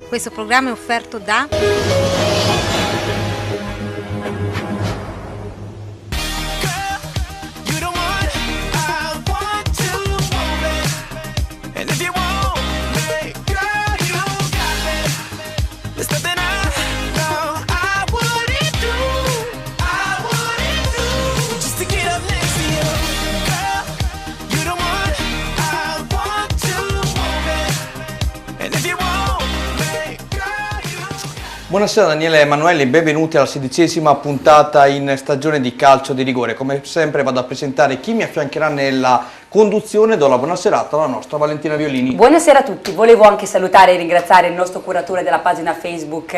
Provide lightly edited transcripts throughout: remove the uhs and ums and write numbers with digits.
Questo programma è offerto da Buonasera Daniele Emanuelli, benvenuti alla 16ª puntata in stagione di calcio di rigore. Come sempre vado a presentare chi mi affiancherà nella conduzione. Do la buona serata alla nostra Valentina Violini. Buonasera a tutti, volevo anche salutare e ringraziare il nostro curatore della pagina Facebook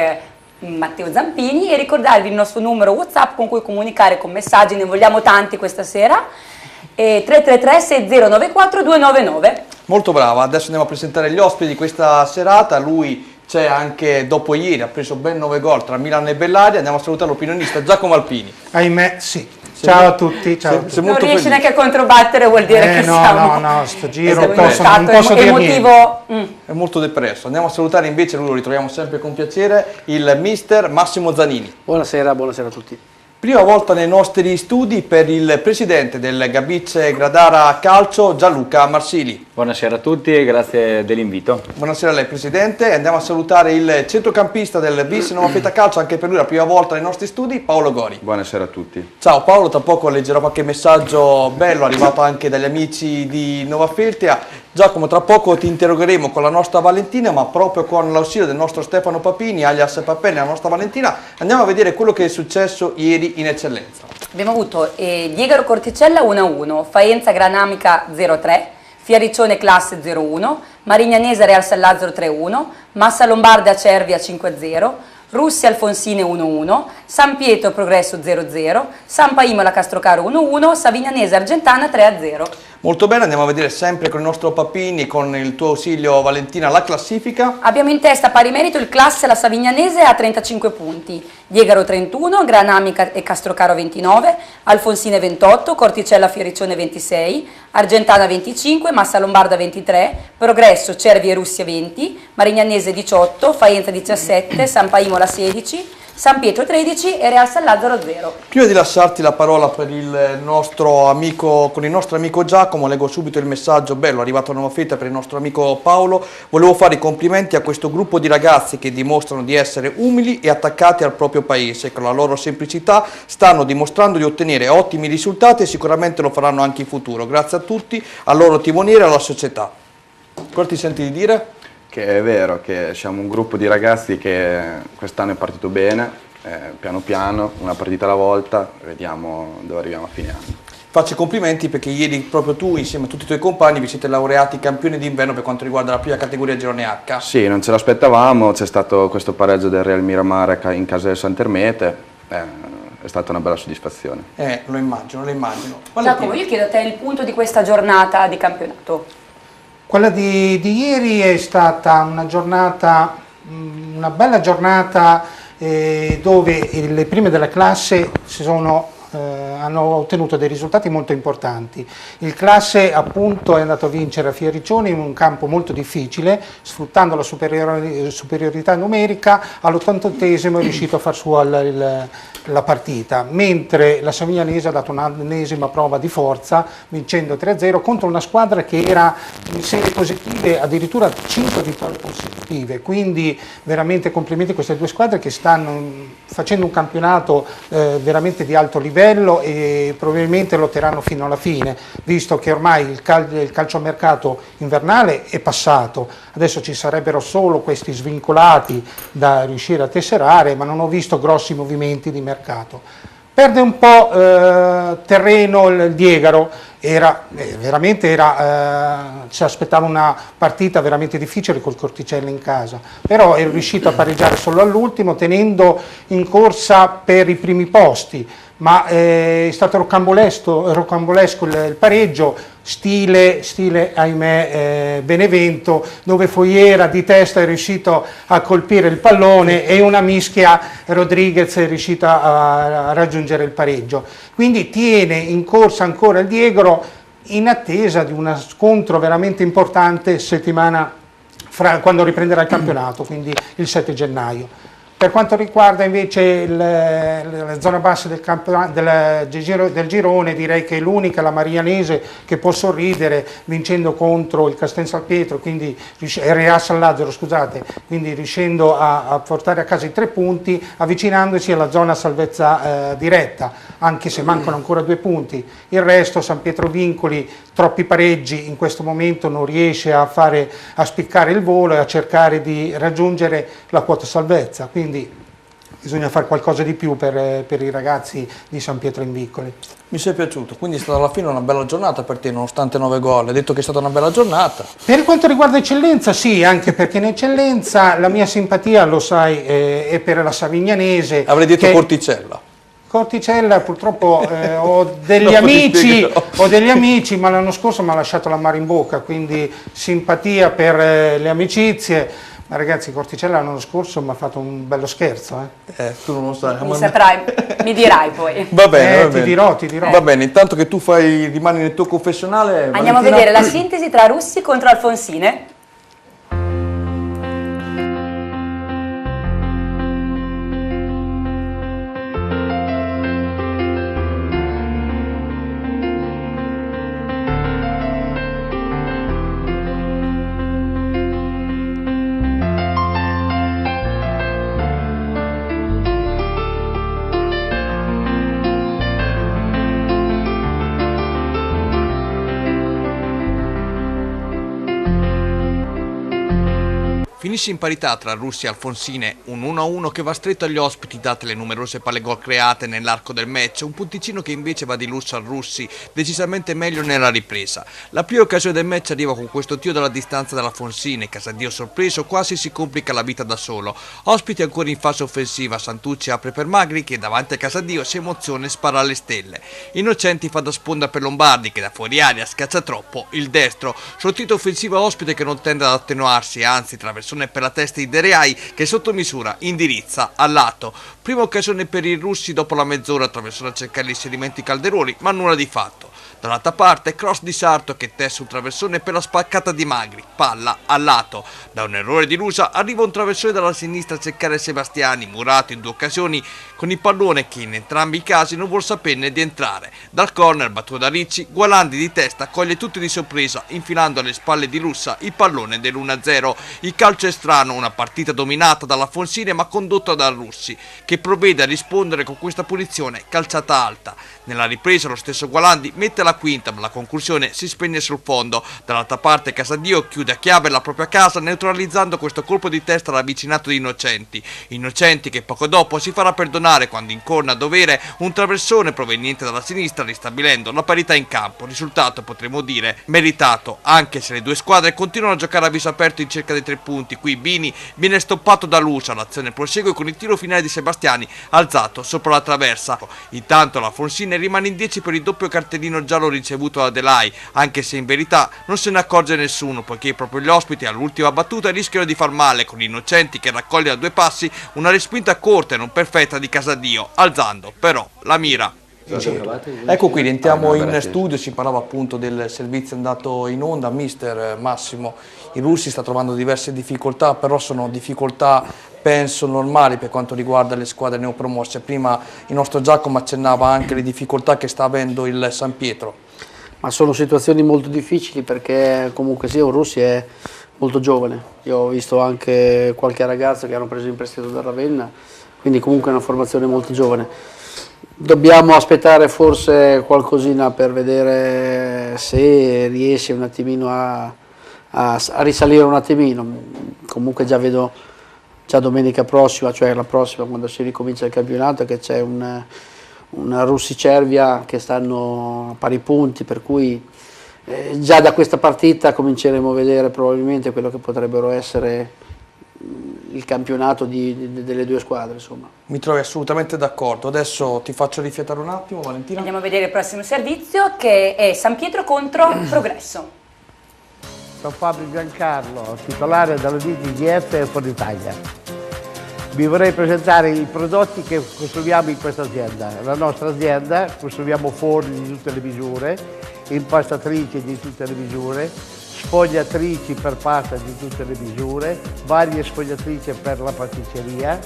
Matteo Zampini e ricordarvi il nostro numero WhatsApp con cui comunicare con messaggi, ne vogliamo tanti questa sera, 333 6094 299. Molto brava, adesso andiamo a presentare gli ospiti di questa serata. Lui c'è anche dopo ieri, ha preso ben 9 gol tra Milano e Bellaria. Andiamo a salutare l'opinionista Giacomo Alpini. Ahimè sì. Ciao a tutti, ciao a tutti. Non riesci neanche a controbattere, vuol dire che siamo... No, sto giro non posso dire emotivo. È molto depresso. Andiamo a salutare invece, lui lo ritroviamo sempre con piacere, il mister Massimo Zanini. Buonasera a tutti. Prima volta nei nostri studi per il presidente del Gabice Gradara Calcio, Gianluca Marsili. Buonasera a tutti e grazie dell'invito. Buonasera a lei presidente. Andiamo a salutare il centrocampista del Vis Nova Feta Calcio, anche per lui la prima volta nei nostri studi, Paolo Gori. Buonasera a tutti. Ciao Paolo, tra poco leggerò qualche messaggio bello arrivato anche dagli amici di Nova Feltria. Giacomo, tra poco ti interrogheremo con la nostra Valentina, ma proprio con l'ausilio del nostro Stefano Papini, alias Papelli, la nostra Valentina, andiamo a vedere quello che è successo ieri in eccellenza. Abbiamo avuto Diegaro Corticella 1-1, Faenza Granamica 0-3, Fiaricione Classe 0-1, Marignanese Real San Lazzaro 3-1, Massa Lombarda Cervia 5-0, Russia Alfonsine 1-1, San Pietro Progresso 0-0, Sampa Imola Castrocaro 1-1, Savignanese Argentana 3-0. Molto bene, andiamo a vedere sempre con il nostro Papini, con il tuo ausilio Valentina, la classifica. Abbiamo in testa pari merito il Classe la Savignanese a 35 punti, Diegaro 31, Granamica e Castrocaro 29, Alfonsine 28, Corticella Fioricione 26, Argentana 25, Massa Lombarda 23, Progresso Cervi e Russia 20, Marignanese 18, Faenza 17, Sampa Imola 16, San Pietro 13 e Real San Lazzaro 0. Prima di lasciarti la parola per il nostro amico, con il nostro amico Giacomo, leggo subito il messaggio bello arrivato a Nova Feta per il nostro amico Paolo. Volevo fare i complimenti a questo gruppo di ragazzi che dimostrano di essere umili e attaccati al proprio paese. Con la loro semplicità stanno dimostrando di ottenere ottimi risultati e sicuramente lo faranno anche in futuro. Grazie a tutti, al loro timoniere e alla società. Cosa ti senti di dire? Che è vero che siamo un gruppo di ragazzi che quest'anno è partito bene, piano piano, una partita alla volta, vediamo dove arriviamo a fine anno. Faccio i complimenti perché ieri proprio tu insieme a tutti i tuoi compagni vi siete laureati campioni d'inverno per quanto riguarda la prima categoria Girone H. Sì, non ce l'aspettavamo, c'è stato questo pareggio del Real Miramare in casa del Santermete, è stata una bella soddisfazione. Lo immagino. Giacomo, io chiedo a te il punto di questa giornata di campionato. Quella di ieri è stata una giornata, una bella giornata dove le prime della classe hanno ottenuto dei risultati molto importanti. Il Classe appunto è andato a vincere a Fioricione in un campo molto difficile, sfruttando la superiorità numerica. All'88esimo è riuscito a far sua la partita, mentre la Savignanese ha dato un'ennesima prova di forza vincendo 3-0 contro una squadra che era in serie positive, addirittura 5 vittorie consecutive, quindi veramente complimenti a queste due squadre che stanno facendo un campionato veramente di alto livello e probabilmente lotteranno fino alla fine, visto che ormai il calciomercato invernale è passato, adesso ci sarebbero solo questi svincolati da riuscire a tesserare, ma non ho visto grossi movimenti di mercato. Perde un po' terreno il Diegaro, ci aspettava una partita veramente difficile col Corticella in casa, però è riuscito a pareggiare solo all'ultimo tenendo in corsa per i primi posti, ma è stato rocambolesco il pareggio, stile ahimè Benevento, dove Fogliera di testa è riuscito a colpire il pallone e una mischia Rodriguez è riuscita a raggiungere il pareggio, quindi tiene in corsa ancora il Diegaro in attesa di uno scontro veramente importante settimana quando riprenderà il campionato, quindi il 7 gennaio. Per quanto riguarda invece la zona bassa del girone, direi che l'unica, la Marianese, che può sorridere vincendo contro il Castel San Pietro, quindi Real San Lazzaro, scusate, quindi riuscendo a portare a casa i 3 punti, avvicinandosi alla zona salvezza diretta, anche se mancano ancora 2 punti. Il resto, San Pietro Vincoli, troppi pareggi, in questo momento non riesce a spiccare il volo e a cercare di raggiungere la quota salvezza. Quindi bisogna fare qualcosa di più per i ragazzi di San Pietro in Vincoli. Mi sei piaciuto, quindi è stata alla fine una bella giornata per te, nonostante 9 gol. Hai detto che è stata una bella giornata. Per quanto riguarda Eccellenza, sì, anche perché in Eccellenza la mia simpatia, lo sai, è per la Savignanese. Avrei detto Corticella. Corticella, purtroppo ho degli amici, ma l'anno scorso mi ha lasciato l'amaro in bocca, quindi simpatia per le amicizie. Ma ragazzi, Corticella l'anno scorso mi ha fatto un bello scherzo. Tu non lo sai. Mi dirai poi. Va bene, va bene. Ti dirò. Va bene, intanto che tu rimani nel tuo confessionale. Andiamo Valentina, a vedere la sintesi tra Russi contro Alfonsine. Finisce in parità tra Russi e Alfonsine, un 1-1 che va stretto agli ospiti date le numerose palle gol create nell'arco del match, un punticino che invece va di lusso al Russi, decisamente meglio nella ripresa. La prima occasione del match arriva con questo tiro dalla distanza dell'Alfonsine, Casadio sorpreso quasi si complica la vita da solo. Ospiti ancora in fase offensiva, Santucci apre per Magri che davanti a Casadio si emoziona e spara alle stelle. Innocenti fa da sponda per Lombardi che da fuori aria schiaccia troppo il destro, sortita offensiva ospite che non tende ad attenuarsi, anzi traversone per la testa di De Reai che sotto misura indirizza al lato. Prima occasione per i russi dopo la mezz'ora, traversone a cercare l'inserimento di Calderoni ma nulla di fatto. Dall'altra parte cross di Sarto che tesse un traversone per la spaccata di Magri, palla al lato. Da un errore di Lusa arriva un traversone dalla sinistra a cercare Sebastiani, murato in 2 occasioni con il pallone che in entrambi i casi non vuol saperne di entrare. Dal corner battuto da Ricci, Gualandi di testa coglie tutti di sorpresa infilando alle spalle di Lussa il pallone dell'1-0. Il calcio è strano, una partita dominata dalla Alfonsine ma condotta da Russi che provvede a rispondere con questa punizione calciata alta. Nella ripresa lo stesso Gualandi mette la quinta ma la conclusione si spegne sul fondo. Dall'altra parte Casadio chiude a chiave la propria casa neutralizzando questo colpo di testa ravvicinato di Innocenti che poco dopo si farà perdonare quando incorna a dovere un traversone proveniente dalla sinistra ristabilendo la parità in campo. Risultato potremmo dire meritato, anche se le 2 squadre continuano a giocare a viso aperto in cerca dei 3 punti. Qui Bini viene stoppato da Lucia, l'azione prosegue con il tiro finale di Sebastiani alzato sopra la traversa. Intanto la Alfonsine rimane in 10 per il doppio cartellino giallo ricevuto da Delay, anche se in verità non se ne accorge nessuno poiché proprio gli ospiti all'ultima battuta rischiano di far male con Innocenti che raccoglie a 2 passi una respinta corta e non perfetta di Casadio, alzando però la mira. Ecco qui, rientriamo in studio, si parlava appunto del servizio andato in onda. Mister Massimo, i russi sta trovando diverse difficoltà, però sono difficoltà penso normali per quanto riguarda le squadre neopromosse. Prima il nostro Giacomo accennava anche le difficoltà che sta avendo il San Pietro. Ma sono situazioni molto difficili perché comunque sia un Russi è molto giovane. Io ho visto anche qualche ragazzo che hanno preso in prestito da Ravenna, quindi comunque è una formazione molto giovane. Dobbiamo aspettare forse qualcosina per vedere se riesce un attimino a risalire un attimino. Comunque già vedo già domenica prossima, cioè la prossima quando si ricomincia il campionato, che c'è una Russi-Cervia che stanno a pari punti, per cui già da questa partita cominceremo a vedere probabilmente quello che potrebbero essere il campionato delle 2 squadre, insomma. Mi trovi assolutamente d'accordo. Adesso ti faccio rifiatare un attimo, Valentina. Andiamo a vedere il prossimo servizio che è San Pietro contro Progresso. Sono Fabio Giancarlo, titolare della DGF e Forno Italia. Vi vorrei presentare i prodotti che costruiamo in questa azienda. La nostra azienda costruiamo forni di tutte le misure, impastatrici di tutte le misure, sfogliatrici per pasta di tutte le misure, varie sfogliatrici per la pasticceria,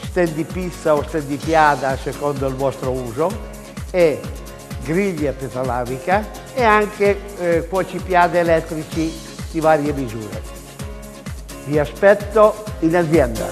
stand di pizza o stand di piada secondo il vostro uso, e griglia petrolamica e anche cuocipiade elettrici di varie misure. Vi aspetto in azienda.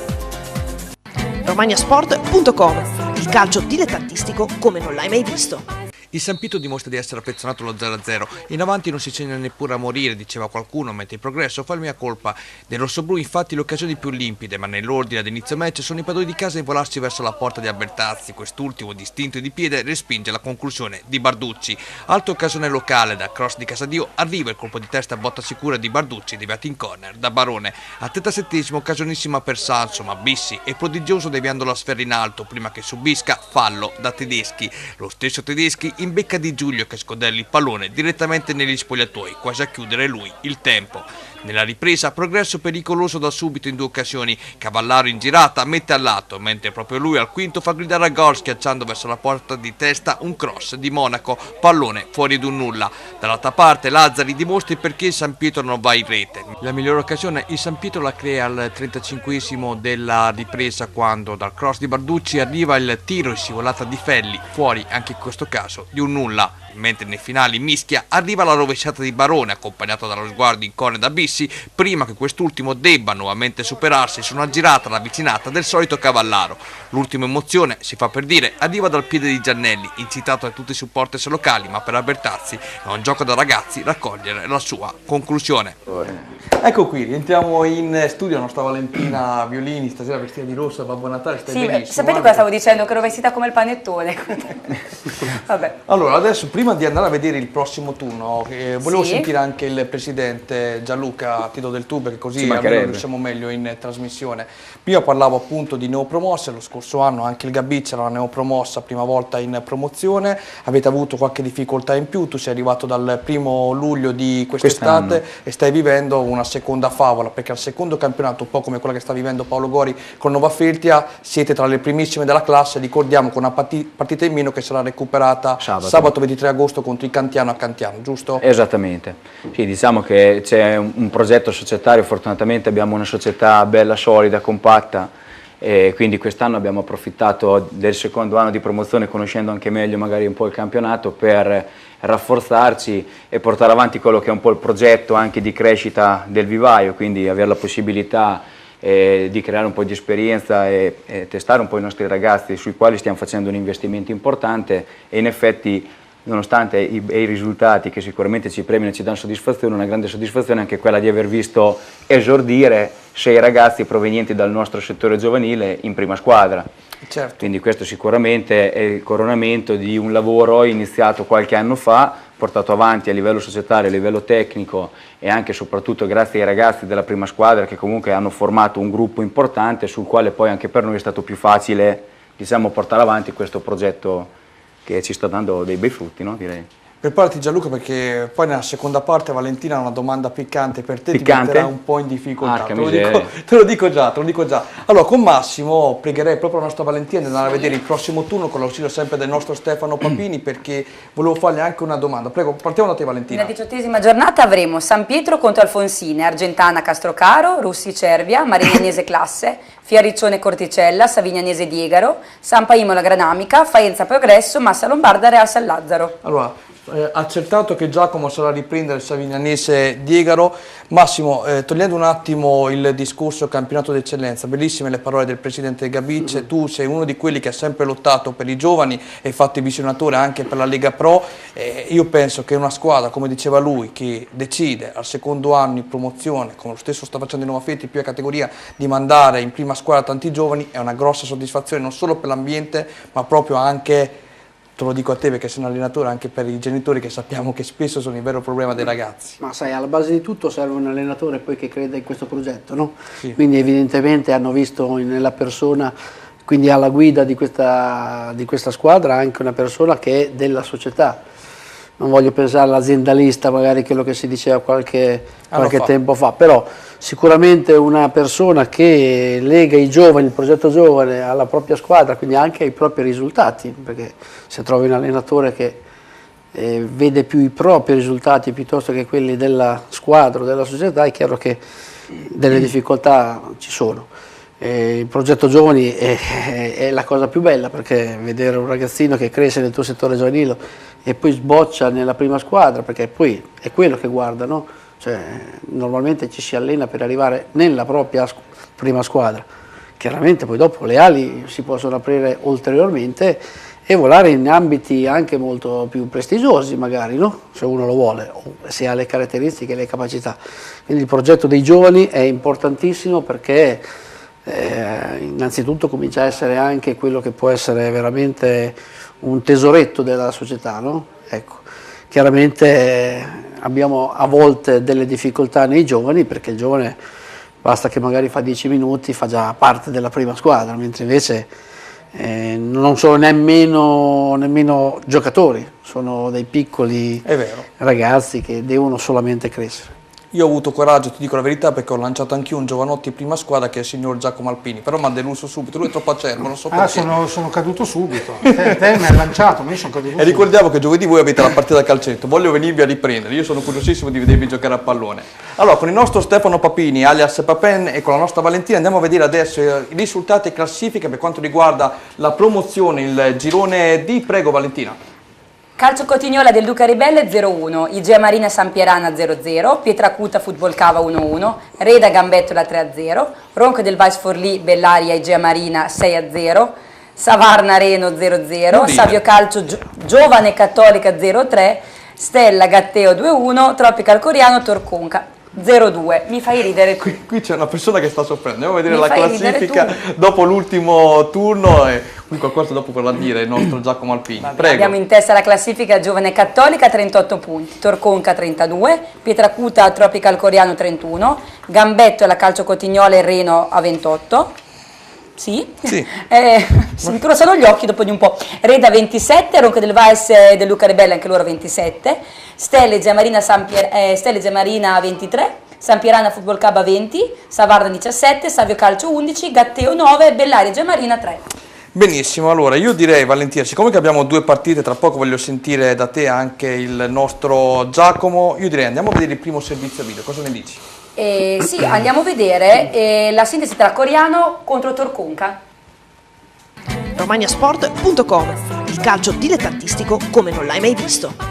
romagnasport.com, il calcio dilettantistico come non l'hai mai visto. Il Sampito dimostra di essere affezionato allo 0-0, in avanti non si segna neppure a morire, diceva qualcuno, mentre il progresso fa il mia colpa. Nel rossoblù infatti le occasioni più limpide, ma nell'ordine ad inizio match sono i padroni di casa a involarsi verso la porta di Albertazzi, quest'ultimo distinto di piede respinge la conclusione di Barducci. Altra occasione locale, da cross di Casadio arriva il colpo di testa a botta sicura di Barducci, deviato in corner da Barone. A 37esimo occasionissima per Sanso, ma Bissi è prodigioso deviando la sfera in alto prima che subisca fallo da Tedeschi. Lo stesso Tedeschi in becca di Giulio che scodella il pallone direttamente negli spogliatoi, quasi a chiudere lui il tempo. Nella ripresa progresso pericoloso da subito in due occasioni, Cavallaro in girata mette al lato, mentre proprio lui al quinto fa gridare a gol schiacciando verso la porta di testa un cross di Monaco, pallone fuori d'un nulla. Dall'altra parte Lazzari dimostra il perché il San Pietro non va in rete. La migliore occasione il San Pietro la crea al 35esimo della ripresa quando dal cross di Barducci arriva il tiro in scivolata di Felli, fuori anche in questo caso di un nulla. Mentre nei finali mischia arriva la rovesciata di Barone accompagnato dallo sguardo in corner da Bissi prima che quest'ultimo debba nuovamente superarsi su una girata ravvicinata del solito Cavallaro. L'ultima emozione, si fa per dire, arriva dal piede di Giannelli, incitato da tutti i supporters locali, ma per Albertazzi è un gioco da ragazzi raccogliere la sua conclusione. Ecco qui, rientriamo in studio la nostra Valentina Violini, stasera vestita di rosso, Babbo Natale, stai benissimo. Sapete cosa stavo dicendo? Che ero vestita come il panettone. Vabbè. Allora, adesso prima di andare a vedere il prossimo turno, volevo Sì. sentire anche il presidente Gianluca, ti do del tu perché così Ci almeno riusciamo meglio in trasmissione. Prima parlavo appunto di neopromosse, lo scorso anno anche il Gabiccia era una neopromossa, prima volta in promozione, avete avuto qualche difficoltà in più, tu sei arrivato dal 1° luglio di quest'estate e stai vivendo una seconda favola, perché al secondo campionato, un po' come quella che sta vivendo Paolo Gori con Nova Feltria, siete tra le primissime della classe, ricordiamo con una partita in meno che sarà recuperata sabato 23 agosto contro il Cantiano a Cantiano, giusto? Esattamente, sì, diciamo che c'è un progetto societario, fortunatamente abbiamo una società bella, solida, compatta, e quindi quest'anno abbiamo approfittato del secondo anno di promozione, conoscendo anche meglio magari un po' il campionato, per rafforzarci e portare avanti quello che è un po' il progetto anche di crescita del vivaio, quindi avere la possibilità di creare un po' di esperienza e testare un po' i nostri ragazzi, sui quali stiamo facendo un investimento importante, e in effetti, nonostante i risultati che sicuramente ci premiano e ci danno soddisfazione, una grande soddisfazione è anche quella di aver visto esordire 6 ragazzi provenienti dal nostro settore giovanile in prima squadra. Certo. Quindi questo sicuramente è il coronamento di un lavoro iniziato qualche anno fa, portato avanti a livello societario, a livello tecnico, e anche e soprattutto grazie ai ragazzi della prima squadra che comunque hanno formato un gruppo importante sul quale poi anche per noi è stato più facile, diciamo, portare avanti questo progetto che ci sta dando dei bei frutti, no? Direi. Preparati Gianluca perché poi nella seconda parte Valentina ha una domanda piccante per te, Piccante? ti metterà un po' in difficoltà, Arca te lo miseria. dico già. Allora con Massimo pregherei proprio la nostra Valentina di andare a vedere il prossimo turno con l'ausilio sempre del nostro Stefano Papini perché volevo fargli anche una domanda. Prego, partiamo da te Valentina. Nella 18ª giornata avremo San Pietro contro Alfonsine, Argentana Castrocaro, Russi Cervia, Marignanese Classe, Fiariccione Corticella, Savignanese Diegaro, Sampa Imola Granamica, Faenza Progresso, Massa Lombarda Real San Lazzaro. Allora, accertato che Giacomo sarà a riprendere il Savignanese Diegaro. Massimo, togliendo un attimo il discorso campionato d'eccellenza, bellissime le parole del presidente Gabicce, tu sei uno di quelli che ha sempre lottato per i giovani e fatto il visionatore anche per la Lega Pro, io penso che una squadra, come diceva lui, che decide al secondo anno in promozione, come lo stesso sta facendo in Nova Feltria, più a categoria, di mandare in prima squadra tanti giovani, è una grossa soddisfazione non solo per l'ambiente ma proprio anche, te lo dico a te perché sei un allenatore, anche per i genitori che sappiamo che spesso sono il vero problema dei ragazzi. Ma sai, alla base di tutto serve un allenatore poi che creda in questo progetto, no? Sì. Quindi evidentemente hanno visto nella persona, quindi alla guida di questa squadra, anche una persona che è della società. Non voglio pensare all'aziendalista, magari quello che si diceva qualche tempo fa, però sicuramente una persona che lega i giovani, il progetto giovane alla propria squadra, quindi anche ai propri risultati, perché se trovi un allenatore che vede più i propri risultati piuttosto che quelli della squadra o della società, è chiaro che delle difficoltà ci sono. Il progetto giovani è la cosa più bella, perché vedere un ragazzino che cresce nel tuo settore giovanile e poi sboccia nella prima squadra, perché poi è quello che guarda, no? Cioè, normalmente ci si allena per arrivare nella propria prima squadra. Chiaramente poi dopo le ali si possono aprire ulteriormente e volare in ambiti anche molto più prestigiosi magari, no? Se uno lo vuole, o se ha le caratteristiche e le capacità. Quindi il progetto dei giovani è importantissimo, perché innanzitutto comincia a essere anche quello che può essere veramente un tesoretto della società, no? Ecco. Chiaramente abbiamo a volte delle difficoltà nei giovani, perché il giovane basta che magari fa 10 minuti, fa già parte della prima squadra, mentre invece non sono nemmeno giocatori, sono dei piccoli ragazzi che devono solamente crescere. Io ho avuto coraggio, ti dico la verità, perché ho lanciato anch'io un giovanotto in prima squadra, che è il signor Giacomo Alpini, però mi ha deluso subito, lui è troppo acerbo, non so perché. Sono caduto subito, te mi hai lanciato, ma io sono caduto subito. E ricordiamo che giovedì voi avete la partita da calcetto, voglio venirvi a riprendere, io sono curiosissimo di vedervi giocare a pallone. Allora, con il nostro Stefano Papini, alias Papen, e con la nostra Valentina andiamo a vedere adesso i risultati e classifiche per quanto riguarda la promozione, il girone D. Prego Valentina. Calcio Cotignola del Luca Ribelle 0-1, Igea Marina Sampierana 0-0, Pietracuta Football Cava 1-1, Reda Gambettola 3-0, Ronco del Vice Forlì Bellaria Igea Marina 6-0, Savarna Reno 0-0, Savio Calcio Giovane Cattolica 0-3, Stella Gatteo 2-1, Tropical Coreano Torconca 0-2. Mi fai ridere tu. Qui c'è una persona che sta soffrendo, andiamo a vedere la classifica dopo l'ultimo turno e qui qualcosa dopo per la dire il nostro Giacomo Alpini. Prego. Abbiamo in testa la classifica Giovane Cattolica 38 punti, Torconca 32, Pietracuta Tropical Coreano 31, Gambettola Calcio Cotignola e Reno a 28. Sì? Sì. Si incrociano gli occhi dopo di un po'. Reda 27, Ronco del Vice del Luca Rebelle anche loro 27, Stelle Giamarina 23, Sampierana Football Club 20, Savarna 17, Savio Calcio 11, Gatteo 9, Bellaria Giamarina 3. Benissimo, allora io direi Valentina, siccome che abbiamo due partite, tra poco voglio sentire da te anche il nostro Giacomo, io direi andiamo a vedere il primo servizio video, cosa ne dici? Sì, andiamo a vedere la sintesi tra Coreano contro Torconca. romagnasport.com, il calcio dilettantistico come non l'hai mai visto.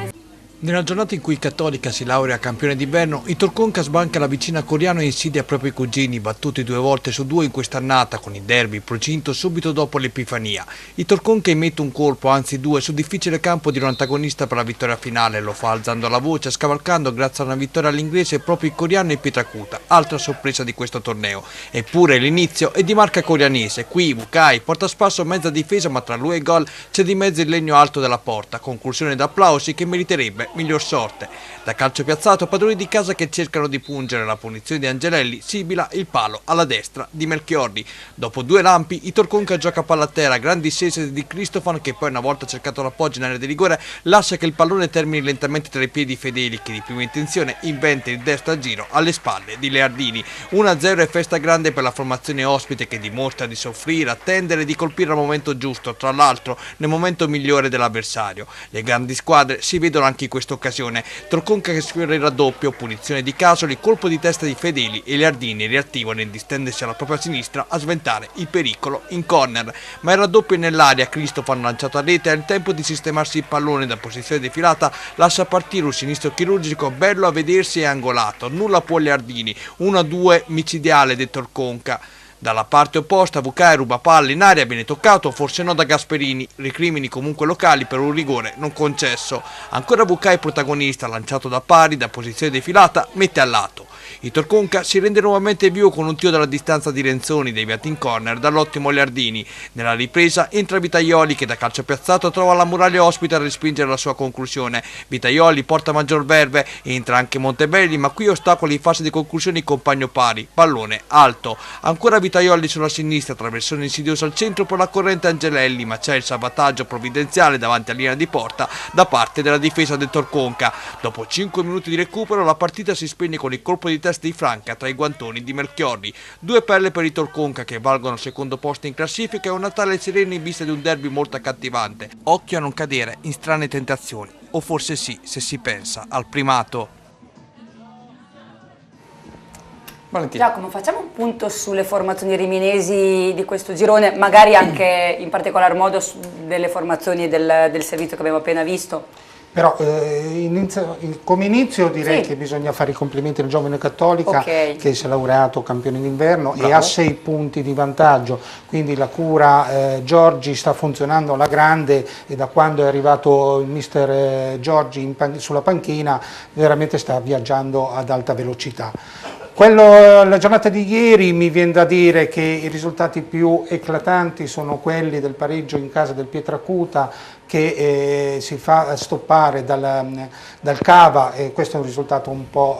Nella giornata in cui Cattolica si laurea campione d'inverno, il Torconca sbanca la vicina Coreano e insidia proprio i cugini, battuti 2 volte su 2 in quest'annata con il derby procinto subito dopo l'Epifania. Il Torconca immette un colpo, anzi 2, sul difficile campo di un antagonista per la vittoria finale, lo fa alzando la voce, scavalcando grazie a una vittoria all'inglese proprio il Coreano e Pietracuta, altra sorpresa di questo torneo. Eppure l'inizio è di marca coreanese, qui Vukai porta a spasso mezza difesa, ma tra lui e il gol c'è di mezzo il legno alto della porta, conclusione d'applausi che meriterebbe miglior sorte. Da calcio piazzato, padroni di casa che cercano di pungere la punizione di Angelelli, sibila il palo alla destra di Melchiorri. Dopo 2 lampi, il Torconca gioca palla a terra, gran discesa di Cristofan che poi una volta cercato l'appoggio in area di rigore lascia che il pallone termini lentamente tra i piedi Fedeli che di prima intenzione inventa il destro a giro alle spalle di Leardini. 1-0 e festa grande per la formazione ospite che dimostra di soffrire, attendere e di colpire al momento giusto, tra l'altro nel momento migliore dell'avversario. Le grandi squadre si vedono anche in questa occasione. Torconca che sfiora il raddoppio, punizione di Casoli, colpo di testa di Fedeli e Leardini reattivo nel distendersi alla propria sinistra a sventare il pericolo in corner. Ma il raddoppio è nell'aria, Cristofan lanciato a rete ha il tempo di sistemarsi il pallone da posizione defilata, lascia partire un sinistro chirurgico bello a vedersi e angolato, nulla può Leardini, 1-2 micidiale del Torconca. Dalla parte opposta Vukai ruba palle in aria, viene toccato, forse no da Gasperini, recrimini comunque locali per un rigore non concesso. Ancora Vukai protagonista, lanciato da pari, da posizione defilata, mette a lato. Il Torconca si rende nuovamente vivo con un tiro dalla distanza di Renzoni, deviato in corner dall'ottimo Leardini. Nella ripresa entra Vitaioli che da calcio piazzato trova la muraglia ospite a respingere la sua conclusione. Vitaioli porta maggior verve, entra anche Montebelli, ma qui ostacola in fase di conclusione il compagno pari, pallone alto. Ancora Vitaioli sulla sinistra, traversone insidioso al centro per la corrente Angelelli, ma c'è il salvataggio provvidenziale davanti alla linea di porta da parte della difesa del Torconca. Dopo 5 minuti di recupero la partita si spegne con il colpo di testa di Franca tra i guantoni di Melchiorri. 2 perle per il Torconca che valgono al secondo posto in classifica e un Natale sereno in vista di un derby molto accattivante. Occhio a non cadere in strane tentazioni. o forse sì, se si pensa al primato. Valentina. Giacomo, facciamo un punto sulle formazioni riminesi di questo girone, magari anche in particolar modo delle formazioni del servizio che abbiamo appena visto. Però come inizio direi Sì. che bisogna fare i complimenti al Giovane Cattolica, Ok. che si è laureato campione d'inverno e Bravo. ha 6 punti di vantaggio, quindi la cura Giorgi sta funzionando alla grande e da quando è arrivato il mister Giorgi sulla panchina veramente sta viaggiando ad alta velocità. La giornata di ieri mi viene da dire che i risultati più eclatanti sono quelli del pareggio in casa del Pietracuta, che si fa stoppare dal Cava, e questo è un risultato un po'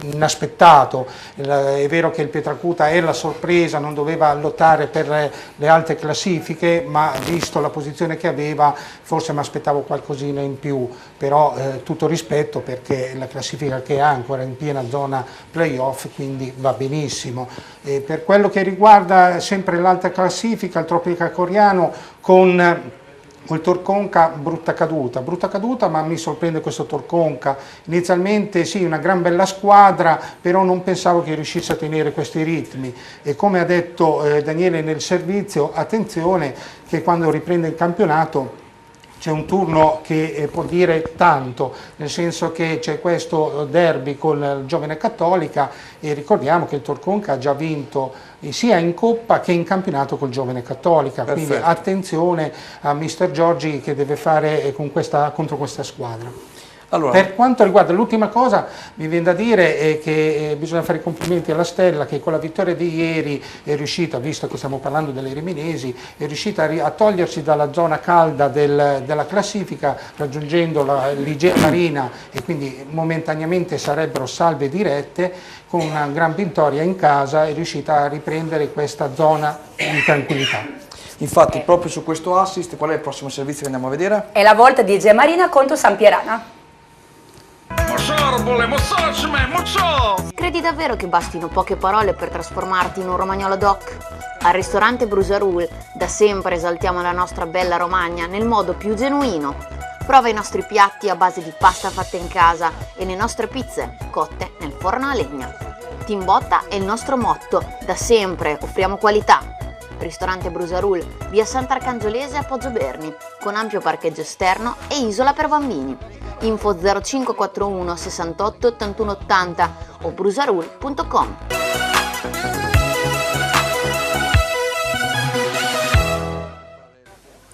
inaspettato. È vero che il Pietracuta è la sorpresa, non doveva lottare per le alte classifiche, ma visto la posizione che aveva forse mi aspettavo qualcosina in più, però tutto rispetto, perché la classifica che ha ancora in piena zona playoff, quindi va benissimo. Per quello che riguarda sempre l'alta classifica, il Tropica Coriano con il Torconca brutta caduta, ma mi sorprende questo Torconca. Inizialmente sì, una gran bella squadra, però non pensavo che riuscisse a tenere questi ritmi, e come ha detto Daniele nel servizio, attenzione che quando riprende il campionato c'è un turno che può dire tanto, nel senso che c'è questo derby con il Giovane Cattolica, e ricordiamo che il Torconca ha già vinto sia in Coppa che in campionato col Giovane Cattolica. Perfetto. Quindi attenzione a mister Giorgi che deve fare contro questa squadra. Allora, Per quanto riguarda l'ultima cosa, mi viene da dire che bisogna fare i complimenti alla Stella, che con la vittoria di ieri è riuscita, visto che stiamo parlando delle riminesi, è riuscita a togliersi dalla zona calda della classifica, raggiungendo la Marina, e quindi momentaneamente sarebbero salve dirette. Con una gran vittoria in casa è riuscita a riprendere questa zona di tranquillità. infatti, proprio su questo assist, qual è il prossimo servizio che andiamo a vedere? È la volta di Egea Marina contro Sampierana. Credi davvero che bastino poche parole per trasformarti in un romagnolo doc? Al ristorante Brusarul da sempre esaltiamo la nostra bella Romagna nel modo più genuino. Prova i nostri piatti a base di pasta fatta in casa e le nostre pizze cotte nel forno a legna. Team Botta è il nostro motto, da sempre offriamo qualità. Ristorante Brusarul, via Sant'Arcangiolese a Poggio Berni, con ampio parcheggio esterno e isola per bambini. Info 0541 68 81 80 o brusarul.com.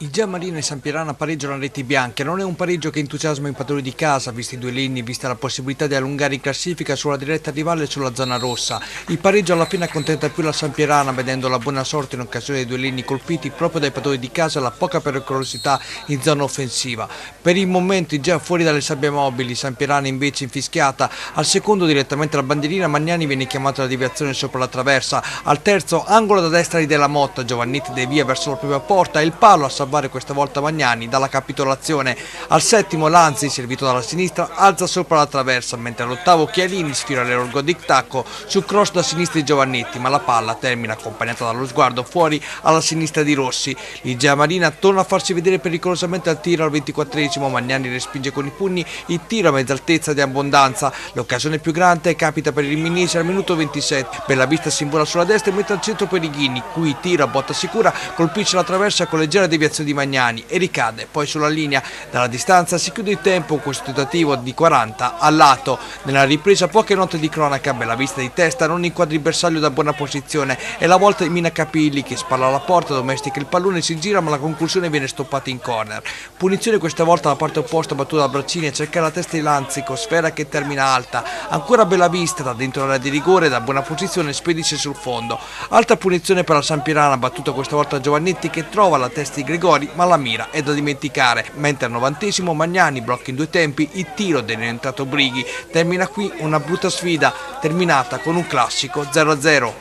Il Egea Marina e Sampierana pareggiano a reti bianche. Non è un pareggio che entusiasma i padroni di casa, visti i due linee, vista la possibilità di allungare in classifica sulla diretta rivale sulla zona rossa. Il pareggio alla fine accontenta più la Sampierana, vedendo la buona sorte in occasione dei due linee colpiti proprio dai padroni di casa e la poca pericolosità in zona offensiva. Per il momento il Egea fuori dalle sabbie mobili, Sampierana invece infischiata. Al secondo, direttamente alla bandierina, Magnani viene chiamato alla deviazione sopra la traversa. Al terzo, angolo da destra di Della Motta, Giovannitti devia verso la propria porta e il palo a salvare questa volta Magnani dalla capitolazione. Al settimo Lanzi, servito dalla sinistra, alza sopra la traversa, mentre all'ottavo Chialini sfila l'erorgo di tacco sul cross da sinistra di Giovannitti, ma la palla termina accompagnata dallo sguardo fuori alla sinistra di Rossi. Il Egea Marina torna a farsi vedere pericolosamente al tiro al 24esimo, Magnani respinge con i pugni il tiro a mezza altezza di Abbondanza. L'occasione più grande capita per il Riminesi al minuto 27. Bellavista si invola sulla destra e mette al centro Perighini, cui tira a botta sicura, colpisce la traversa con leggera deviazione di Magnani e ricade poi sulla linea. Dalla distanza si chiude il tempo con questo tentativo di 40 al lato. Nella ripresa poche note di cronaca, Bellavista di testa non inquadra il bersaglio da buona posizione e la volta di Mina Capilli che spalla alla porta, domestica il pallone, si gira ma la conclusione viene stoppata in corner. Punizione questa volta alla parte opposta, battuta da Braccini a cercare la testa di Lanzico, sfera che termina alta. Ancora Bellavista da dentro l'area di rigore, da buona posizione spedisce sul fondo. Altra punizione per la Sampierana, battuta questa volta da Giovannetti che trova la testa di Gregori ma la mira è da dimenticare, mentre al 90esimo Magnani blocca in due tempi il tiro dell'entrato Brighi. Termina qui una brutta sfida terminata con un classico 0-0.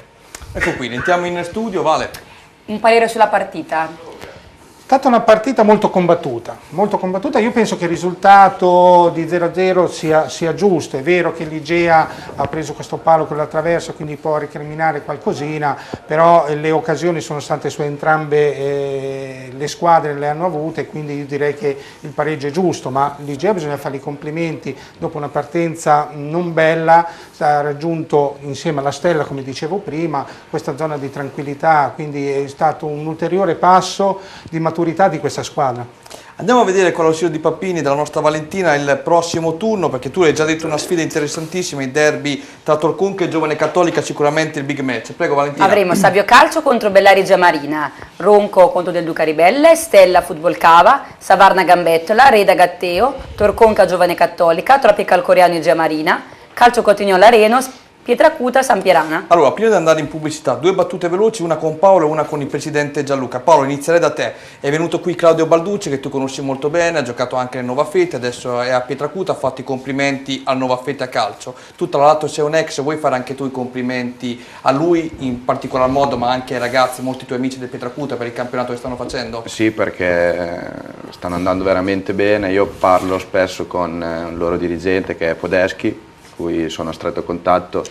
Ecco qui, entriamo in studio, Vale. Un parere sulla partita. È stata una partita molto combattuta, io penso che il risultato di 0-0 sia giusto, è vero che l'Igea ha preso questo palo con la traversa, quindi può recriminare qualcosina, però le occasioni sono state su entrambe le squadre, le hanno avute, quindi io direi che il pareggio è giusto, ma l'Igea bisogna fare i complimenti, dopo una partenza non bella ha raggiunto insieme alla Stella, come dicevo prima, questa zona di tranquillità, quindi è stato un ulteriore passo di maturità di questa squadra. Andiamo a vedere con l'ausilio di Pappini della nostra Valentina il prossimo turno, perché tu hai già detto una sfida interessantissima, il derby tra Torconca e Giovane Cattolica, sicuramente il big match. Prego Valentina. Avremo Savio Calcio contro Bellari Marina, Ronco contro Del Duca Ribelle, Stella Football Cava, Savarna Gambettola, Reda Gatteo, Torconca Giovane Cattolica, Tropical Coreano e Marina, Calcio Cotignola Arenos, Pietracuta San Pierana. Allora, prima di andare in pubblicità, 2 battute veloci, una con Paolo e una con il presidente Gianluca. Paolo, inizierei da te. È venuto qui Claudio Balducci, che tu conosci molto bene, ha giocato anche nel Nova Fete, adesso è a Pietracuta, ha fatto i complimenti al Nova Fete a calcio. Tu tra l'altro sei un ex, vuoi fare anche tu i complimenti a lui in particolar modo, ma anche ai ragazzi, molti tuoi amici del Pietracuta, per il campionato che stanno facendo? Sì, perché stanno andando veramente bene. Io parlo spesso con il loro dirigente, che è Podeschi, cui sono a stretto contatto,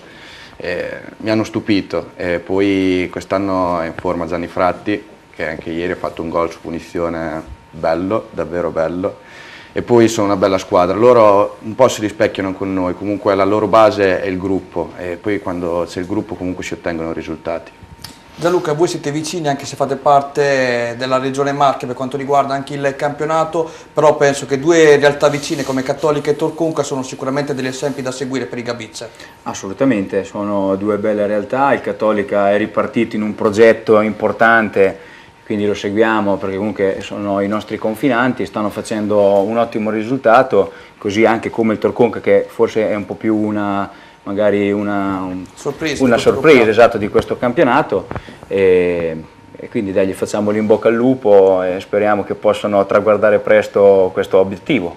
mi hanno stupito, e poi quest'anno è in forma Gianni Fratti, che anche ieri ha fatto un gol su punizione bello, davvero bello, e poi sono una bella squadra. Loro un po' si rispecchiano con noi, comunque la loro base è il gruppo, e poi quando c'è il gruppo comunque si ottengono risultati. Gianluca, voi siete vicini anche se fate parte della regione Marche per quanto riguarda anche il campionato, però penso che 2 realtà vicine come Cattolica e Torconca sono sicuramente degli esempi da seguire per i Gabizze. Assolutamente, sono 2 belle realtà, il Cattolica è ripartito in un progetto importante, quindi lo seguiamo perché comunque sono i nostri confinanti, stanno facendo un ottimo risultato, così anche come il Torconca, che forse è un po' più magari una sorpresa esatto, di questo campionato, e quindi dai, gli facciamo l'in bocca al lupo e speriamo che possano traguardare presto questo obiettivo.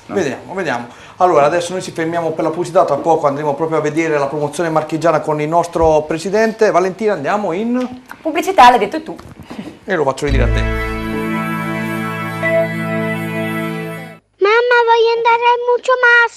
No? Vediamo. Allora adesso noi ci fermiamo per la pubblicità, tra poco andremo proprio a vedere la promozione marchigiana con il nostro presidente. Valentina, andiamo in pubblicità, l'hai detto tu. E lo faccio ridire a te. Mamma, voglio andare al Mucho Mas.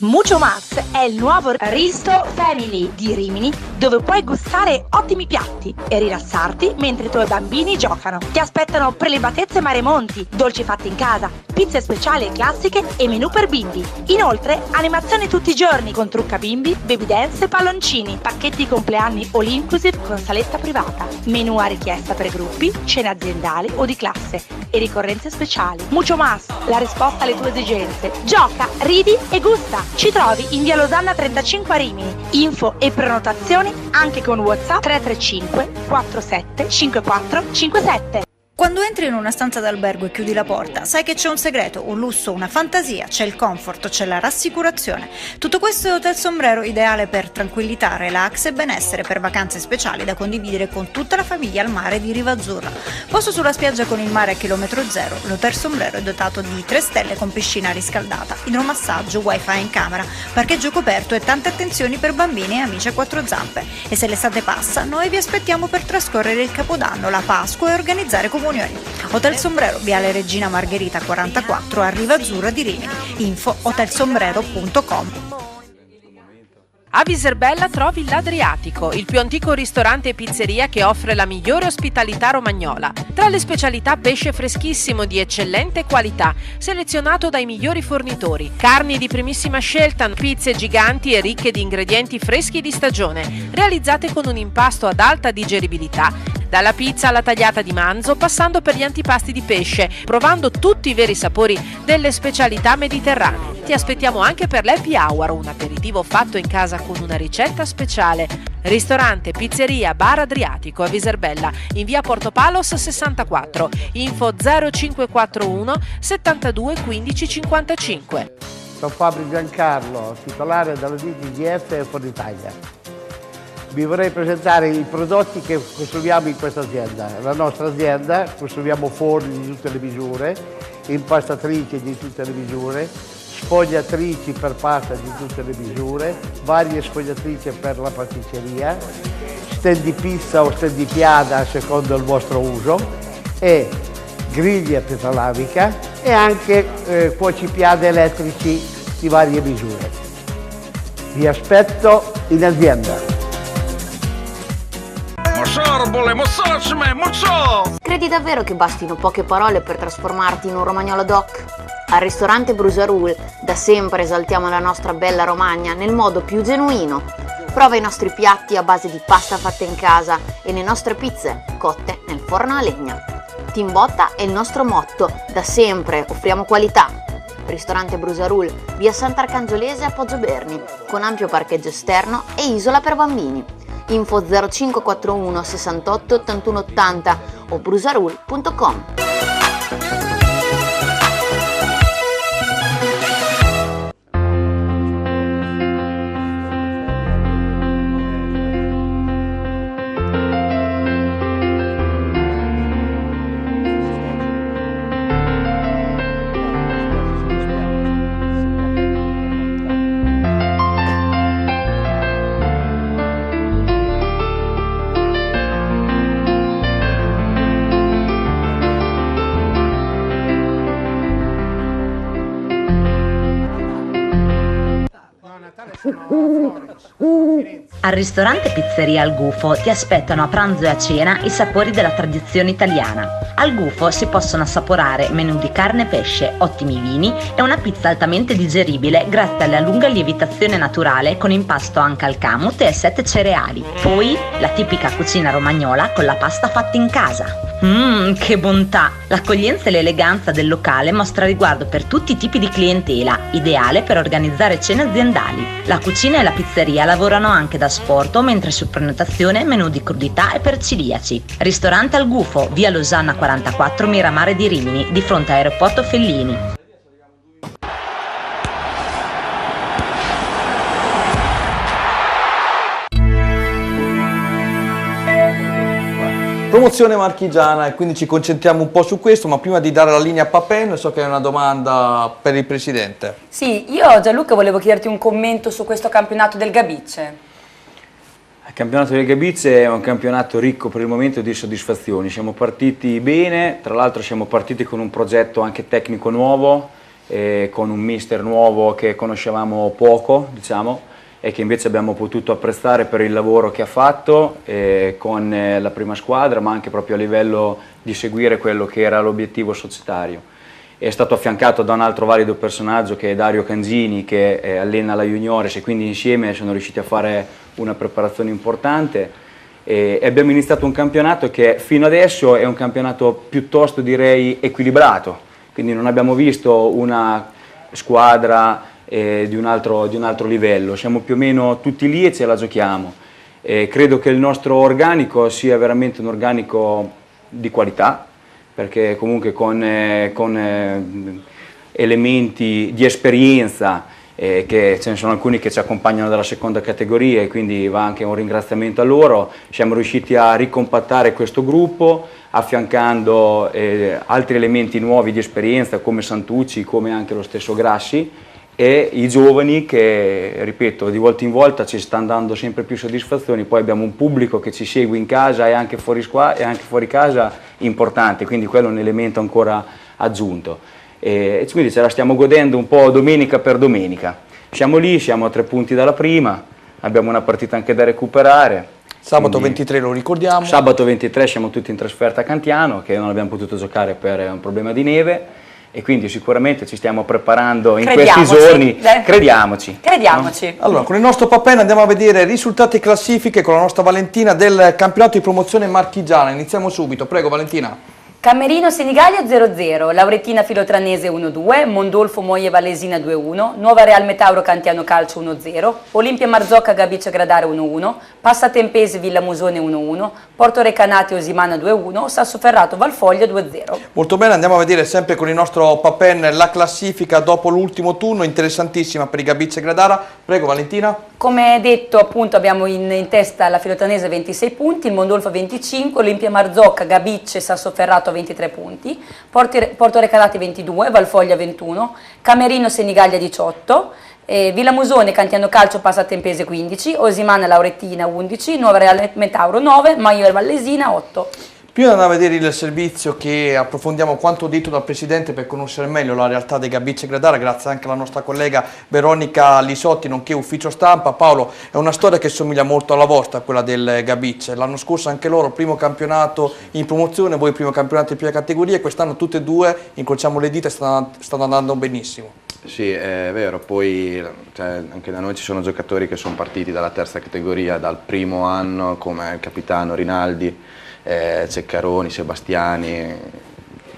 Mucho Mas è il nuovo Risto Family di Rimini, dove puoi gustare ottimi piatti e rilassarti mentre i tuoi bambini giocano. Ti aspettano prelibatezze mare monti, dolci fatti in casa, pizze speciali e classiche e menù per bimbi. Inoltre, animazioni tutti i giorni con trucca bimbi, baby dance e palloncini, pacchetti compleanni all inclusive con saletta privata, menù a richiesta per gruppi, cene aziendali o di classe e ricorrenze speciali. Mucho Mas, la risposta alle tue esigenze. Gioca, ridi e gusta. Ci trovi in via Losanna 35 a Rimini. Info e prenotazioni anche con WhatsApp 335 47 54 57. Quando entri in una stanza d'albergo e chiudi la porta, sai che c'è un segreto, un lusso, una fantasia, c'è il comfort, c'è la rassicurazione. Tutto questo è Hotel Sombrero, ideale per tranquillità, relax e benessere, per vacanze speciali da condividere con tutta la famiglia al mare di Riva Azzurra. Posto sulla spiaggia con il mare a chilometro zero, l'Hotel Sombrero è dotato di 3 stelle con piscina riscaldata, idromassaggio, wifi in camera, parcheggio coperto e tante attenzioni per bambini e amici a 4 zampe. E se l'estate passa, noi vi aspettiamo per trascorrere il Capodanno, la Pasqua e organizzare comunioni. Hotel Sombrero, Viale Regina Margherita 44 a Riva Azzurra di Rimini. Info hotelsombrero.com. A Viserbella trovi l'Adriatico, il più antico ristorante e pizzeria che offre la migliore ospitalità romagnola. Tra le specialità pesce freschissimo di eccellente qualità, selezionato dai migliori fornitori. Carni di primissima scelta, pizze giganti e ricche di ingredienti freschi di stagione, realizzate con un impasto ad alta digeribilità. Dalla pizza alla tagliata di manzo, passando per gli antipasti di pesce, provando tutti i veri sapori delle specialità mediterranee. Ti aspettiamo anche per l'happy hour, un aperitivo fatto in casa con una ricetta speciale. Ristorante, pizzeria, bar Adriatico a Viserbella, in via Porto Palos 64. Info 0541 72 15 55. Sono Fabio Giancarlo, titolare della DTGF e Foritalia. Vi vorrei presentare i prodotti che costruiamo in questa azienda. La nostra azienda, costruiamo forni di tutte le misure, impastatrici di tutte le misure, sfogliatrici per pasta di tutte le misure, varie sfogliatrici per la pasticceria, stand di pizza o stand di piada secondo il vostro uso, e griglie a pietra lavica e anche cuocipiade elettrici di varie misure. Vi aspetto in azienda. Credi davvero che bastino poche parole per trasformarti in un romagnolo doc? Al ristorante Bruserul da sempre esaltiamo la nostra bella Romagna nel modo più genuino. Prova i nostri piatti a base di pasta fatta in casa e le nostre pizze cotte nel forno a legna. Team Botta è il nostro motto, da sempre offriamo qualità. Ristorante Bruserul, via Sant'Arcangiolese a Poggio Berni, con ampio parcheggio esterno e isola per bambini. Info 0541 68 81 80 o bruserul.com. Al ristorante Pizzeria Al Gufo ti aspettano a pranzo e a cena i sapori della tradizione italiana. Al Gufo si possono assaporare menù di carne e pesce, ottimi vini e una pizza altamente digeribile grazie alla lunga lievitazione naturale con impasto anche al camut e 7 cereali. Poi la tipica cucina romagnola con la pasta fatta in casa. Che bontà! L'accoglienza e l'eleganza del locale mostra riguardo per tutti i tipi di clientela, ideale per organizzare cene aziendali. La cucina e la pizzeria lavorano anche da asporto, mentre su prenotazione menù di crudità e per celiaci. Ristorante Al Gufo, via Losanna 44, Miramare di Rimini, di fronte a Aeroporto Fellini. Promozione marchigiana, e quindi ci concentriamo un po' su questo, ma prima di dare la linea a Papen, so che è una domanda per il Presidente. Sì, io Gianluca volevo chiederti un commento su questo campionato del Gabice. Il campionato del Gabice è un campionato ricco per il momento di soddisfazioni. Siamo partiti bene, tra l'altro siamo partiti con un progetto anche tecnico nuovo, con un mister nuovo che conoscevamo poco, diciamo, e che invece abbiamo potuto apprezzare per il lavoro che ha fatto con la prima squadra, ma anche proprio a livello di seguire quello che era l'obiettivo societario. È stato affiancato da un altro valido personaggio che è Dario Cangini, che allena la Juniores, e quindi insieme sono riusciti a fare una preparazione importante e abbiamo iniziato un campionato che fino adesso è un campionato piuttosto, direi, equilibrato, quindi non abbiamo visto una squadra di un altro livello, siamo più o meno tutti lì e ce la giochiamo. Credo che il nostro organico sia veramente un organico di qualità, perché comunque con elementi di esperienza, che ce ne sono alcuni che ci accompagnano dalla seconda categoria, e quindi va anche un ringraziamento a loro. Siamo riusciti a ricompattare questo gruppo affiancando altri elementi nuovi di esperienza come Santucci, come anche lo stesso Grassi, e i giovani che, ripeto, di volta in volta ci stanno dando sempre più soddisfazioni. Poi abbiamo un pubblico che ci segue in casa e anche fuori casa importante, quindi quello è un elemento ancora aggiunto. E quindi ce la stiamo godendo un po' domenica per domenica. Siamo lì, siamo a 3 punti dalla prima, abbiamo una partita anche da recuperare. Sabato 23 lo ricordiamo. Sabato 23 siamo tutti in trasferta a Cantiano, che non abbiamo potuto giocare per un problema di neve, e quindi sicuramente ci stiamo preparando in questi giorni. Crediamoci. Crediamoci. No? Allora, con il nostro Papen andiamo a vedere risultati e classifiche con la nostra Valentina del campionato di promozione marchigiana. Iniziamo subito, prego Valentina. Camerino Senigallia 0-0, Lauretina Filotranese 1-2, Mondolfo Moie Valesina 2-1, Nuova Real Metauro Cantiano Calcio 1-0, Olimpia Marzocca Gabice Gradare 1-1, Passatempese Villa Musone 1-1, Porto Recanati Osimana 2-1, Sassoferrato Valfoglia 2-0. Molto bene, andiamo a vedere sempre con il nostro Papen la classifica dopo l'ultimo turno, interessantissima per i Gabice Gradara. Prego Valentina. Come detto, appunto, abbiamo in testa la Filotranese 26 punti, il Mondolfo 25, Olimpia Marzocca, Gabice, Sassoferrato 23 punti, Porto Recanati 22, Valfoglia 21, Camerino Senigallia 18, Villa Musone Cantiano Calcio Passatempese 15, Osimana Lauretina 11, Nuova Reale Metauro 9, Maio Vallesina 8. Prima di andare a vedere il servizio, che approfondiamo quanto detto dal Presidente per conoscere meglio la realtà dei Gabicce Gradara, grazie anche alla nostra collega Veronica Lisotti, nonché ufficio stampa. Paolo, è una storia che somiglia molto alla vostra, quella del Gabicce. L'anno scorso anche loro, primo campionato in promozione, voi primo campionato in prima categoria, quest'anno tutte e due, incrociamo le dita, e stanno andando benissimo. Sì, è vero, poi anche da noi ci sono giocatori che sono partiti dalla terza categoria dal primo anno, come il capitano Rinaldi, Ceccaroni, Sebastiani.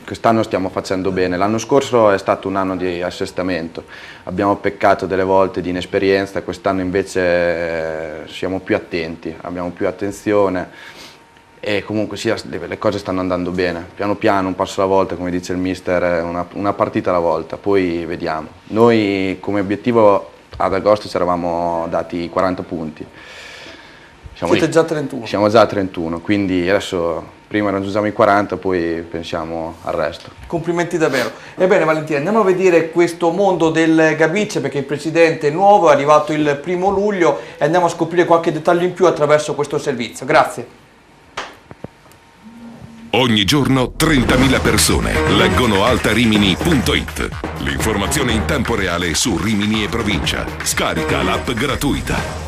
Quest'anno stiamo facendo bene, l'anno scorso è stato un anno di assestamento, abbiamo peccato delle volte di inesperienza, quest'anno invece siamo più attenti, abbiamo più attenzione e comunque sì, le cose stanno andando bene, piano piano, un passo alla volta, come dice il mister, una partita alla volta, poi vediamo. Noi come obiettivo ad agosto ci eravamo dati 40 punti. Siete già 31. Siamo già a 31, quindi adesso prima raggiungiamo i 40, poi pensiamo al resto. Complimenti davvero. Ebbene Valentina, andiamo a vedere questo mondo del Gabicce, perché il Presidente è nuovo, è arrivato il 1° luglio e andiamo a scoprire qualche dettaglio in più attraverso questo servizio. Grazie. Ogni giorno 30.000 persone leggono altarimini.it. L'informazione in tempo reale su Rimini e provincia. Scarica l'app gratuita.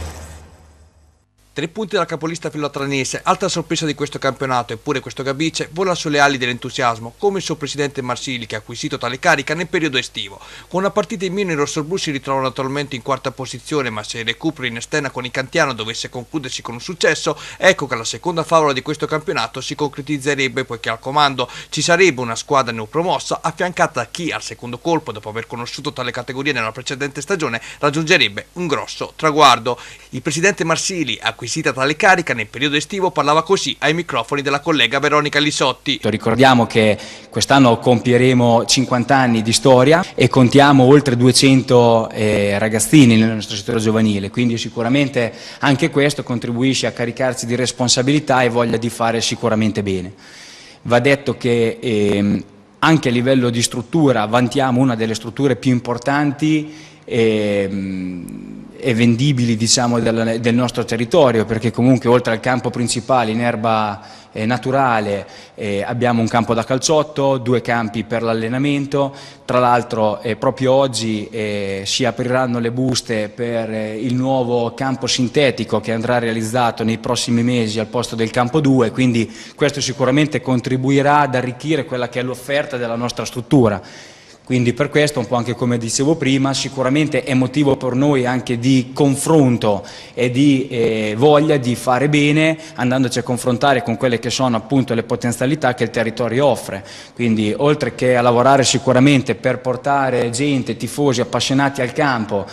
3 punti dalla capolista filotranese, altra sorpresa di questo campionato, eppure questo Gabicce vola sulle ali dell'entusiasmo, come il suo presidente Marsili, che ha acquisito tale carica nel periodo estivo. Con una partita in meno i rossorblu si ritrovano attualmente in 4ª posizione, ma se il recupero in esterna con i Cantiano dovesse concludersi con un successo, ecco che la seconda favola di questo campionato si concretizzerebbe, poiché al comando ci sarebbe una squadra neopromossa affiancata da chi al secondo colpo, dopo aver conosciuto tale categoria nella precedente stagione, raggiungerebbe un grosso traguardo. Il presidente Marsili, acquisita tale carica nel periodo estivo, parlava così ai microfoni della collega Veronica Lisotti. Ricordiamo che quest'anno compieremo 50 anni di storia e contiamo oltre 200 ragazzini nel nostro settore giovanile, quindi sicuramente anche questo contribuisce a caricarci di responsabilità e voglia di fare sicuramente bene. Va detto che anche a livello di struttura vantiamo una delle strutture più importanti e vendibili, diciamo, del nostro territorio, perché comunque oltre al campo principale in erba naturale abbiamo un campo da calciotto, 2 campi per l'allenamento. Tra l'altro proprio oggi si apriranno le buste per il nuovo campo sintetico che andrà realizzato nei prossimi mesi al posto del campo 2, quindi questo sicuramente contribuirà ad arricchire quella che è l'offerta della nostra struttura. Quindi per questo, un po' anche come dicevo prima, sicuramente è motivo per noi anche di confronto e di voglia di fare bene, andandoci a confrontare con quelle che sono appunto le potenzialità che il territorio offre. Quindi oltre che a lavorare sicuramente per portare gente, tifosi, appassionati al campo,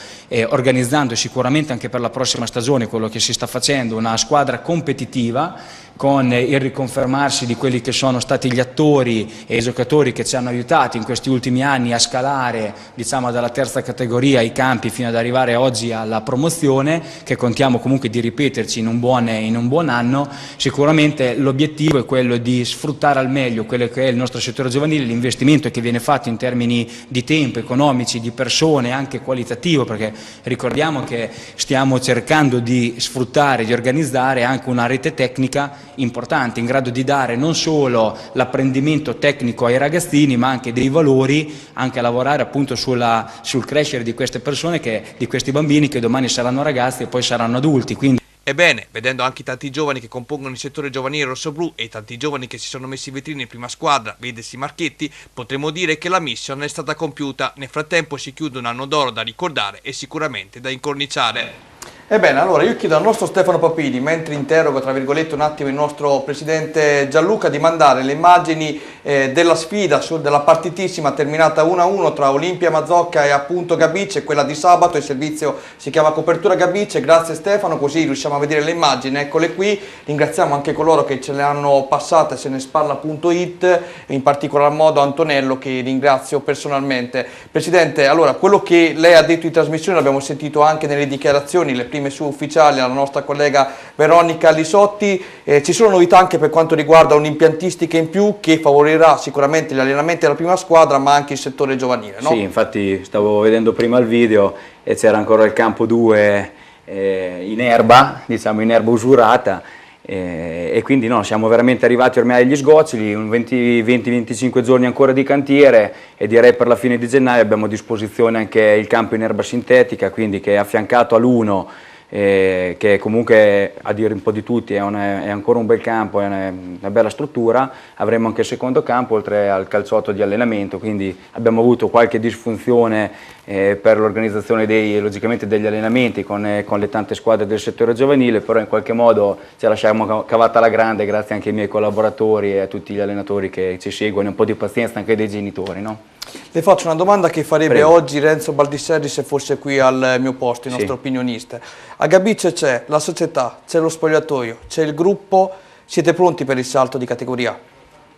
organizzando sicuramente anche per la prossima stagione quello che si sta facendo, una squadra competitiva, con il riconfermarsi di quelli che sono stati gli attori e i giocatori che ci hanno aiutati in questi ultimi anni a scalare, diciamo, dalla terza categoria i campi fino ad arrivare oggi alla promozione, che contiamo comunque di ripeterci in un buon anno. Sicuramente l'obiettivo è quello di sfruttare al meglio quello che è il nostro settore giovanile, l'investimento che viene fatto in termini di tempo, economici, di persone, anche qualitativo, perché ricordiamo che stiamo cercando di sfruttare, di organizzare anche una rete tecnica importante, in grado di dare non solo l'apprendimento tecnico ai ragazzini, ma anche dei valori, anche a lavorare appunto sul crescere di queste persone, di questi bambini che domani saranno ragazzi e poi saranno adulti. Quindi Ebbene, vedendo anche i tanti giovani che compongono il settore giovanile rossoblù e i tanti giovani che si sono messi in vetrina in prima squadra, vedesi Marchetti, potremmo dire che la mission è stata compiuta. Nel frattempo si chiude un anno d'oro da ricordare e sicuramente da incorniciare. Ebbene, allora io chiedo al nostro Stefano Papini, mentre interrogo tra virgolette un attimo il nostro presidente Gianluca, di mandare le immagini della sfida, della partitissima terminata 1-1 tra Olimpia Mazzocca e appunto Gabicce, quella di sabato. Il servizio si chiama Copertura Gabicce. Grazie Stefano, così riusciamo a vedere le immagini, eccole qui. Ringraziamo anche coloro che ce le hanno passate, se ne sparla.it, in particolar modo Antonello, che ringrazio personalmente. Presidente, allora quello che lei ha detto in trasmissione l'abbiamo sentito anche nelle dichiarazioni, le prime sue ufficiali, alla nostra collega Veronica Lisotti. Ci sono novità anche per quanto riguarda un'impiantistica in più che favorirà sicuramente gli allenamenti della prima squadra, ma anche il settore giovanile, no? Sì, infatti stavo vedendo prima il video e c'era ancora il campo 2 in erba, diciamo in erba usurata, E quindi no, siamo veramente arrivati ormai agli sgoccioli, 20-25 giorni ancora di cantiere e direi per la fine di gennaio abbiamo a disposizione anche il campo in erba sintetica, quindi che è affiancato all'1, che comunque a dire un po' di tutti è ancora un bel campo, è una bella struttura. Avremo anche il secondo campo oltre al calciotto di allenamento, quindi abbiamo avuto qualche disfunzione per l'organizzazione logicamente degli allenamenti con le tante squadre del settore giovanile, però in qualche modo ce la siamo cavata alla grande grazie anche ai miei collaboratori e a tutti gli allenatori che ci seguono, un po' di pazienza anche dei genitori, no? Le faccio una domanda che farebbe Prego. oggi Renzo Baldisserri se fosse qui al mio posto, il nostro opinionista. A Gabice c'è la società, c'è lo spogliatoio, c'è il gruppo, siete pronti per il salto di categoria?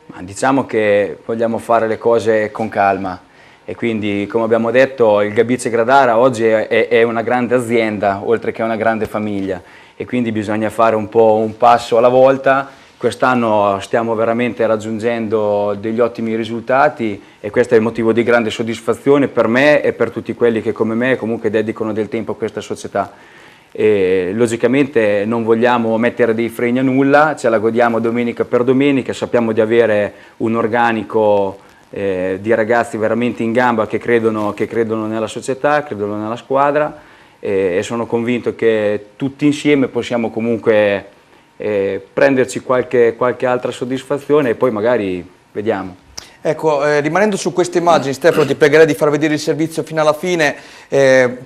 Ma diciamo che vogliamo fare le cose con calma e quindi, come abbiamo detto, il Gabice Gradara oggi è una grande azienda oltre che una grande famiglia e quindi bisogna fare un po' un passo alla volta. Quest'anno stiamo veramente raggiungendo degli ottimi risultati e questo è il motivo di grande soddisfazione per me e per tutti quelli che come me comunque dedicano del tempo a questa società. E logicamente non vogliamo mettere dei freni a nulla, ce la godiamo domenica per domenica, sappiamo di avere un organico di ragazzi veramente in gamba che credono nella società, credono nella squadra e sono convinto che tutti insieme possiamo comunque prenderci qualche altra soddisfazione e poi magari vediamo. Ecco, rimanendo su queste immagini, Stefano, ti pregherei di far vedere il servizio fino alla fine.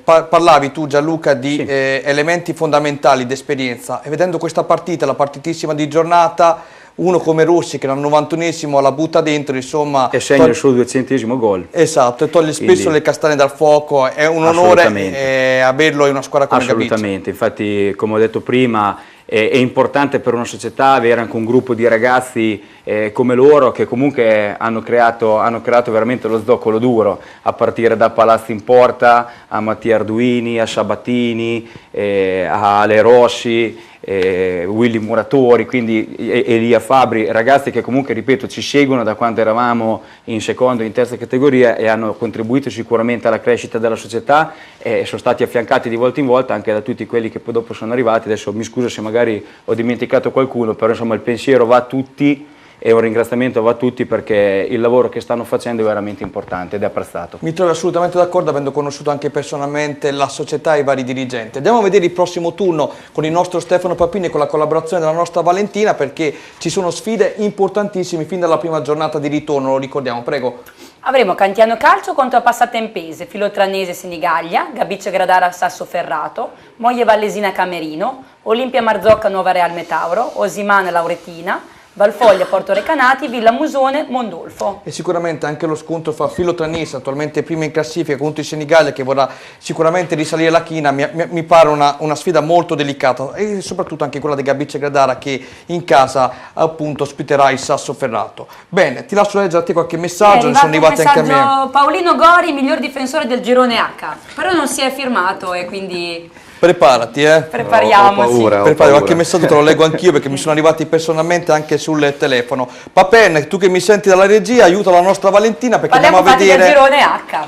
Parlavi tu, Gianluca, di elementi fondamentali d'esperienza e vedendo questa partita, la partitissima di giornata, uno come Rossi che al 91esimo la butta dentro, insomma... E segna il suo 200esimo gol. Esatto, e toglie spesso le castagne dal fuoco, è un onore averlo in una squadra come Gabice. Assolutamente, infatti come ho detto prima è importante per una società avere anche un gruppo di ragazzi come loro che comunque hanno creato veramente lo zoccolo duro, a partire da Palazzi in Porta, a Mattia Arduini, a Sabatini, a Ale Rossi, Willy Muratori, quindi Elia Fabri, ragazzi che comunque, ripeto, ci seguono da quando eravamo in seconda e in terza categoria e hanno contribuito sicuramente alla crescita della società e sono stati affiancati di volta in volta anche da tutti quelli che poi dopo sono arrivati. Adesso mi scuso se magari ho dimenticato qualcuno, però insomma il pensiero va a tutti e un ringraziamento va a tutti perché il lavoro che stanno facendo è veramente importante ed è apprezzato. Mi trovo assolutamente d'accordo, avendo conosciuto anche personalmente la società e i vari dirigenti. Andiamo a vedere il prossimo turno con il nostro Stefano Papini e con la collaborazione della nostra Valentina, perché ci sono sfide importantissime fin dalla prima giornata di ritorno, lo ricordiamo, prego. Avremo Cantiano Calcio contro Passatempese, Filotranese Senigallia, Gabice Gradara Sassoferrato, Moglie Vallesina Camerino, Olimpia Marzocca Nuova Real Metauro, Osimana Lauretina, Valfoglia, Porto Recanati, Villa Musone, Mondolfo. E sicuramente anche lo scontro fra Filotranese, attualmente prima in classifica, contro il Senigallia che vorrà sicuramente risalire la china, mi pare una sfida molto delicata e soprattutto anche quella di Gabice Gradara che in casa appunto ospiterà il Sassoferrato. Bene, ti lascio leggere a te qualche messaggio, ne sono arrivati anche a me. Paolino Gori, miglior difensore del girone H, però non si è firmato e quindi... Preparati, Prepariamoci. Ho paura. Qualche messaggio te lo leggo anch'io perché mi sono arrivati personalmente anche sul telefono. Papen, tu che mi senti dalla regia, aiuta la nostra Valentina perché andiamo a vedere del girone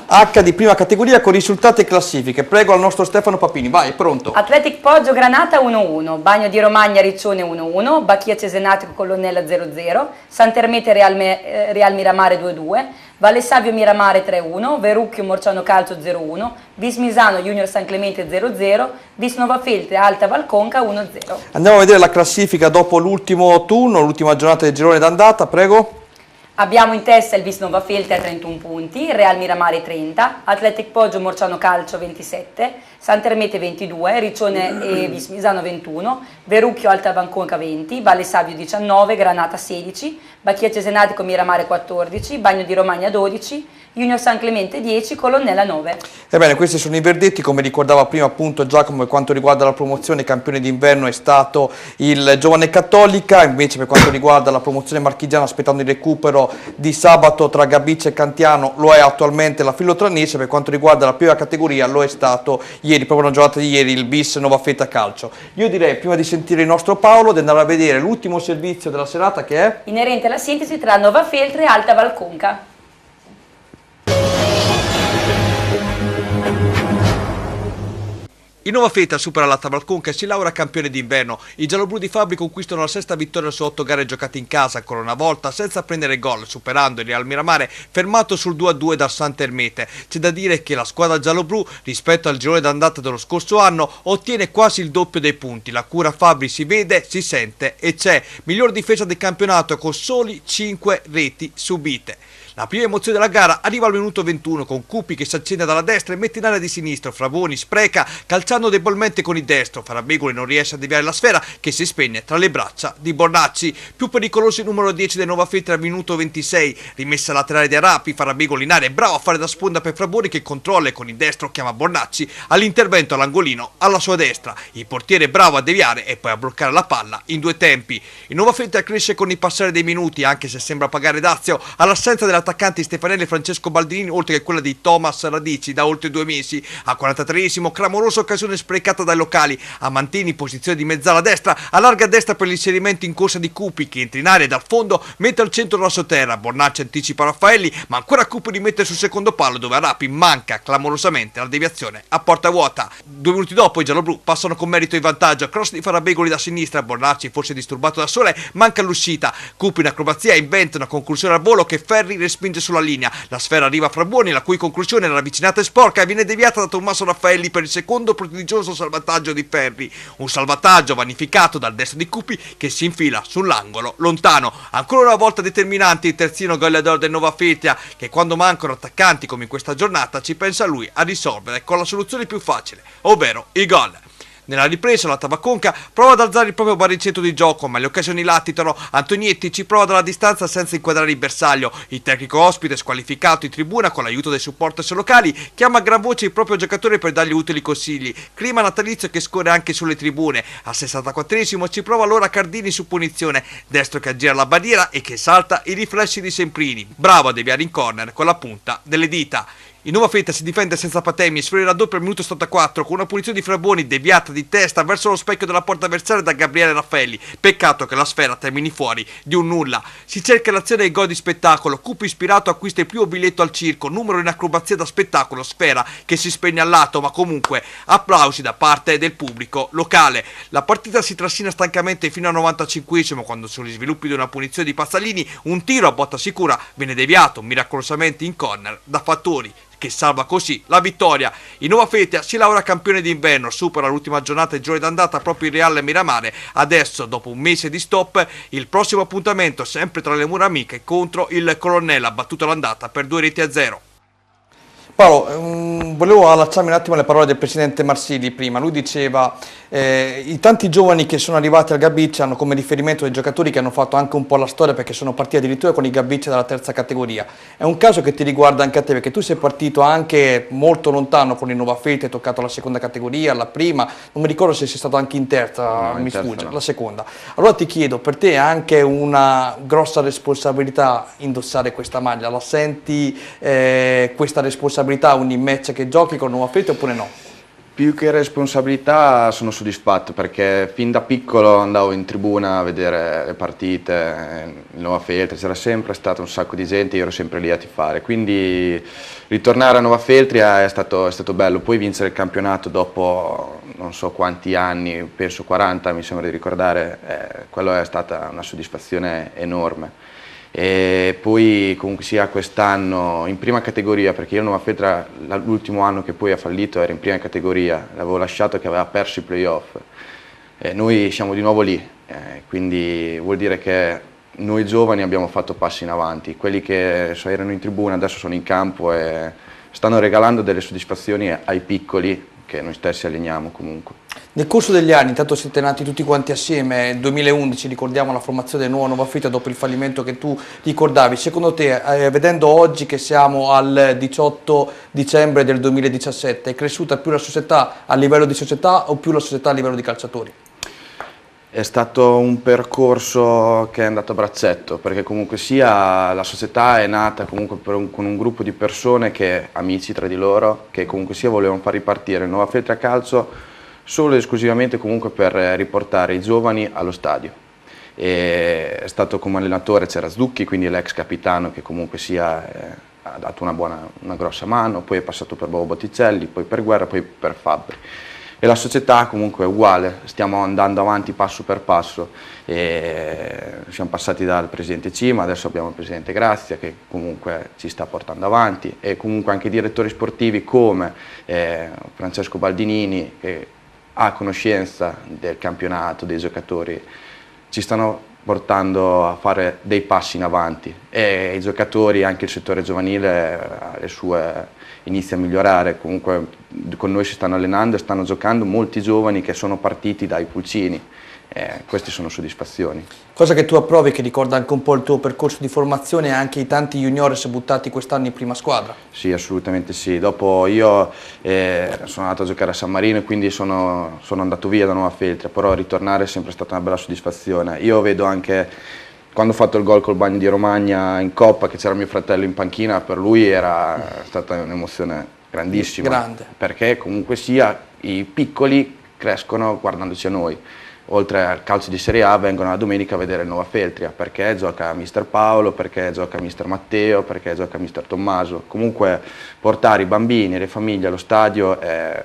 H di prima categoria con risultati e classifiche. Prego al nostro Stefano Papini, vai, pronto. Athletic Poggio Granata 1-1, Bagno di Romagna Riccione 1-1, Bacchia Cesenatico Colonnella 0-0, Sant'Ermete Real Miramare 2-2, Valle Savio Miramare 3-1, Verucchio Morciano Calcio 0-1, Vis Misano Junior San Clemente 0-0, Vis Novafeltre Alta Valconca 1-0. Andiamo a vedere la classifica dopo l'ultimo turno, l'ultima giornata del girone d'andata, prego. Abbiamo in testa il Vis Novafeltre a 31 punti, Real Miramare 30, Athletic Poggio Morciano Calcio 27, Sant'Ermete 22, Riccione e Vis Misano 21, Verucchio Alta Valconca 20, Valle Savio 19, Granata 16, Bacchia Cesenatico Miramare 14, Bagno di Romagna 12, Junior San Clemente 10, Colonnella 9. Ebbene, questi sono i verdetti, come ricordava prima appunto Giacomo, per quanto riguarda la promozione campione d'inverno è stato il Giovane Cattolica, invece per quanto riguarda la promozione marchigiana aspettando il recupero di sabato tra Gabice e Cantiano lo è attualmente la Filotranese, per quanto riguarda la prima categoria lo è stato ieri, proprio una giornata di ieri, il Vis Novafeta Calcio. Io direi prima di sentire il nostro Paolo di andare a vedere l'ultimo servizio della serata che è inerente alla sintesi tra Novafeltre e Alta Valconca. Il Nova Feta supera la Tavalconca e si laurea campione d'inverno. I gialloblu di Fabbri conquistano la 6ª vittoria su 8 gare giocate in casa, ancora una volta senza prendere gol, superando il Real Miramare fermato sul 2-2 dal Sant'Ermete. C'è da dire che la squadra gialloblu, rispetto al girone d'andata dello scorso anno, ottiene quasi il doppio dei punti. La cura Fabbri si vede, si sente e c'è. Miglior difesa del campionato con soli 5 reti subite. La prima emozione della gara arriva al minuto 21 con Cupi che si accende dalla destra e mette in area di sinistro. Fravoni spreca calciando debolmente con il destro. Farabegoli non riesce a deviare la sfera che si spegne tra le braccia di Bornacci. Più pericoloso il numero 10 del Nova Feta al minuto 26. Rimessa laterale di Arapi, Farabegoli in area è bravo a fare da sponda per Fravoni che controlla e con il destro chiama Bornacci all'intervento all'angolino alla sua destra. Il portiere è bravo a deviare e poi a bloccare la palla in 2 tempi. Il Nova Feta cresce con il passare dei minuti, anche se sembra pagare dazio all'assenza dell'attaccanti Stefanelli e Francesco Baldini, oltre che quella di Thomas Radici da oltre 2 mesi. A 43esimo, clamorosa occasione sprecata dai locali. A Mantini, posizione di mezzala destra, allarga a destra per l'inserimento in corsa di Cupi che entra in area dal fondo, mette al centro la sotterra. Bornacci anticipa Raffaelli, ma ancora Cupi rimette sul secondo palo dove Arapi manca clamorosamente la deviazione a porta vuota. 2 minuti dopo i gialloblu passano con merito in vantaggio. Cross di Farabegoli da sinistra, Bornacci forse disturbato da sole manca l'uscita. Cupi in acrobazia inventa una conclusione al volo che Ferri respinge sulla linea. La sfera arriva a Frabuoni, la cui conclusione era avvicinata e sporca e viene deviata da Tommaso Raffaelli per il secondo prodigioso salvataggio di Ferri. Un salvataggio vanificato dal destro di Cupi che si infila sull'angolo lontano. Ancora una volta determinante il terzino goleador del Nova Feta che quando mancano attaccanti come in questa giornata ci pensa lui a risolvere con la soluzione più facile, ovvero il gol. Nella ripresa la Tavalconca prova ad alzare il proprio baricentro di gioco, ma le occasioni latitano. Antonietti ci prova dalla distanza senza inquadrare il bersaglio. Il tecnico ospite, squalificato in tribuna con l'aiuto dei supporters locali, chiama a gran voce il proprio giocatore per dargli utili consigli. Clima natalizio che scorre anche sulle tribune. Al 64esimo ci prova allora Cardini su punizione, destro che aggira la barriera e che salta i riflessi di Semprini. Bravo a deviare in corner con la punta delle dita. Il Nova Feta si difende senza patemi e sfiora il raddoppio al minuto 74 con una punizione di Fraboni deviata di testa verso lo specchio della porta avversaria da Gabriele Raffaelli. Peccato che la sfera termini fuori di un nulla. Si cerca l'azione del gol di spettacolo. Cupi ispirato acquista il primo biglietto al circo, numero in acrobazia da spettacolo, sfera che si spegne al lato, ma comunque applausi da parte del pubblico locale. La partita si trascina stancamente fino al 95esimo quando sugli sviluppi di una punizione di Pazzalini un tiro a botta sicura viene deviato miracolosamente in corner da Fattori, che salva così la vittoria. Il Nova Feta si laurea campione d'inverno, supera l'ultima giornata e giorno d'andata proprio il Real Miramare. Adesso, dopo un mese di stop, il prossimo appuntamento sempre tra le mura amiche contro il Colonnella, battuto l'andata per 2-0. Paolo, volevo allacciarmi un attimo alle parole del presidente Marsili prima. Lui diceva i tanti giovani che sono arrivati al Gabiccia hanno come riferimento dei giocatori che hanno fatto anche un po' la storia perché sono partiti addirittura con i Gabiccia dalla 3ª categoria. È un caso che ti riguarda anche a te perché tu sei partito anche molto lontano con il Nova Feta, hai toccato la 2ª categoria, la prima, non mi ricordo se sei stato anche in terza, no, mi sfugge, no. La seconda. Allora ti chiedo, per te è anche una grossa responsabilità indossare questa maglia, la senti questa responsabilità ogni match che giochi con Nova Feta oppure no? Più che responsabilità sono soddisfatto perché fin da piccolo andavo in tribuna a vedere le partite, il Nova Feltri, c'era sempre stato un sacco di gente, io ero sempre lì a tifare, quindi ritornare a Nova Feltri è stato bello, poi vincere il campionato dopo non so quanti anni, penso 40 mi sembra di ricordare, quello è stata una soddisfazione enorme. E poi comunque sia quest'anno in prima categoria, perché io Nova Feltri l'ultimo anno che poi ha fallito era in prima categoria, l'avevo lasciato che aveva perso i playoff e noi siamo di nuovo lì, quindi vuol dire che noi giovani abbiamo fatto passi in avanti, quelli che erano in tribuna adesso sono in campo e stanno regalando delle soddisfazioni ai piccoli che noi stessi alleniamo comunque. Nel corso degli anni, intanto siete nati tutti quanti assieme, 2011 ricordiamo la formazione del nuovo Nova Feta dopo il fallimento che tu ricordavi, secondo te vedendo oggi che siamo al 18 dicembre del 2017 è cresciuta più la società a livello di società o più la società a livello di calciatori? È stato un percorso che è andato a braccetto, perché comunque sia la società è nata comunque con un gruppo di persone che, amici tra di loro, che comunque sia volevano far ripartire il Nova Feltri a calcio solo ed esclusivamente comunque per riportare i giovani allo stadio. E è stato come allenatore c'era Zducchi, quindi l'ex capitano che comunque sia ha dato una grossa mano, poi è passato per Bobo Botticelli, poi per Guerra, poi per Fabbri. E la società comunque è uguale, stiamo andando avanti passo per passo. E siamo passati dal presidente Cima, adesso abbiamo il presidente Grazia che comunque ci sta portando avanti, e comunque anche direttori sportivi come Francesco Baldinini, che ha conoscenza del campionato, dei giocatori, ci stanno portando a fare dei passi in avanti, e i giocatori, anche il settore giovanile inizia a migliorare. Comunque con noi si stanno allenando e stanno giocando molti giovani che sono partiti dai pulcini. Queste sono soddisfazioni. Cosa che tu approvi, che ricorda anche un po' il tuo percorso di formazione e anche i tanti juniores buttati quest'anno in prima squadra? Sì, assolutamente sì. Dopo io sono andato a giocare a San Marino e quindi sono andato via da Nuova Feltria, però ritornare è sempre stata una bella soddisfazione. Io vedo anche quando ho fatto il gol col Bagno di Romagna in Coppa, che c'era mio fratello in panchina, per lui era stata un'emozione grandissima. Grande. Perché comunque sia i piccoli crescono guardandoci a noi. Oltre al calcio di Serie A vengono la domenica a vedere il Nuova Feltria, perché gioca mister Paolo, perché gioca mister Matteo, perché gioca mister Tommaso. Comunque portare i bambini e le famiglie allo stadio è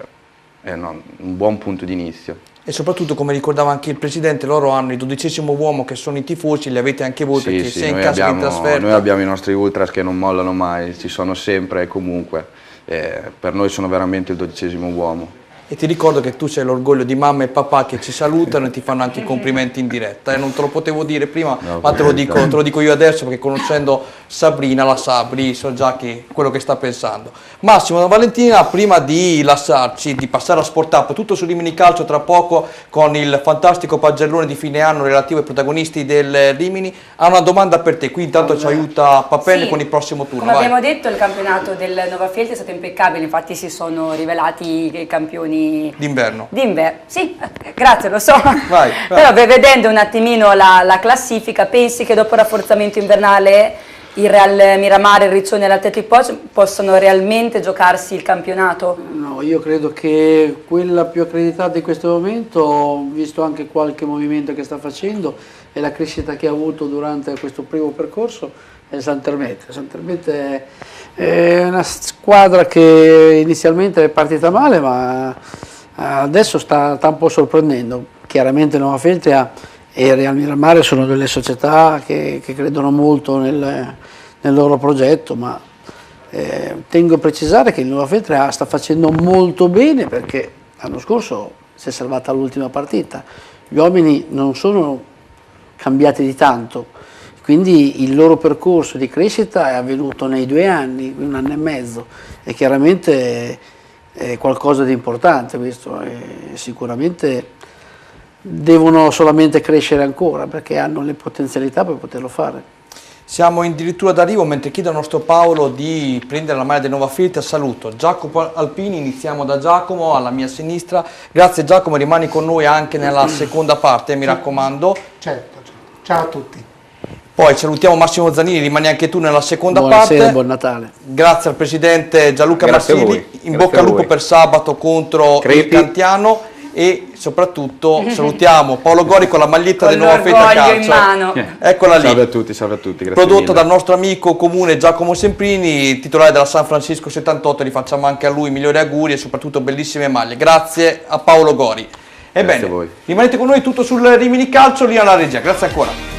un buon punto di inizio. E soprattutto, come ricordava anche il presidente, loro hanno il 12° uomo che sono i tifosi, li avete anche voi, perché sia in caso di trasferta. Noi abbiamo i nostri ultras che non mollano mai, ci sono sempre e comunque. Per noi sono veramente il 12° uomo. E ti ricordo che tu sei l'orgoglio di mamma e papà che ci salutano e ti fanno anche i complimenti in diretta. Non te lo potevo dire prima, no, ma te lo dico io adesso, perché conoscendo Sabrina, la Sabri, so già quello che sta pensando. Massimo, Valentina, prima di lasciarci, di passare a Sport Up, tutto su Rimini Calcio tra poco con il fantastico pagellone di fine anno relativo ai protagonisti del Rimini, ha una domanda per te. Qui intanto ci aiuta Papene con il prossimo turno. Come abbiamo detto, il campionato del Nuova Feltria è stato impeccabile, infatti si sono rivelati i campioni d'inverno. Sì, grazie, lo so. Vai. Però vedendo un attimino la classifica, pensi che dopo il rafforzamento invernale il Real Miramare, il Riccione e l'Atletico Poggio possono realmente giocarsi il campionato? No, io credo che quella più accreditata in questo momento, visto anche qualche movimento che sta facendo e la crescita che ha avuto durante questo primo percorso, è Santermete. Santermete è una squadra che inizialmente è partita male, ma adesso sta un po' sorprendendo. Chiaramente Nuova Feltria e Real Miramare sono delle società che credono molto nel loro progetto, ma tengo a precisare che il Nuova Feltria sta facendo molto bene, perché l'anno scorso si è salvata l'ultima partita. Gli uomini non sono cambiati di tanto, quindi il loro percorso di crescita è avvenuto nei 2 anni, 1 anno e mezzo, e chiaramente è qualcosa di importante questo, e sicuramente devono solamente crescere ancora, perché hanno le potenzialità per poterlo fare. Siamo addirittura d'arrivo, mentre chiedo al nostro Paolo di prendere la maglia del Nuova Feltria. Saluto Giacomo Alpini, iniziamo da Giacomo alla mia sinistra. Grazie Giacomo, rimani con noi anche nella seconda parte, mi raccomando. Certo, ciao a tutti. Poi salutiamo Massimo Zanini, rimani anche tu nella seconda Buonasera, parte. Buon Natale. Grazie al presidente Gianluca Grazie Marsili, in bocca al lupo per sabato contro il Cantiano, e soprattutto salutiamo Paolo Gori con la maglietta del Nuova Feltria Calcio. In mano. Eccola lì. Salve a tutti, grazie Prodotto mille. dal nostro amico comune Giacomo Semprini, titolare della San Francisco 78, gli facciamo anche a lui i migliori auguri e soprattutto bellissime maglie. Grazie a Paolo Gori. Ebbene, a voi. rimanete con noi, tutto sul Rimini Calcio, lì alla regia. Grazie ancora.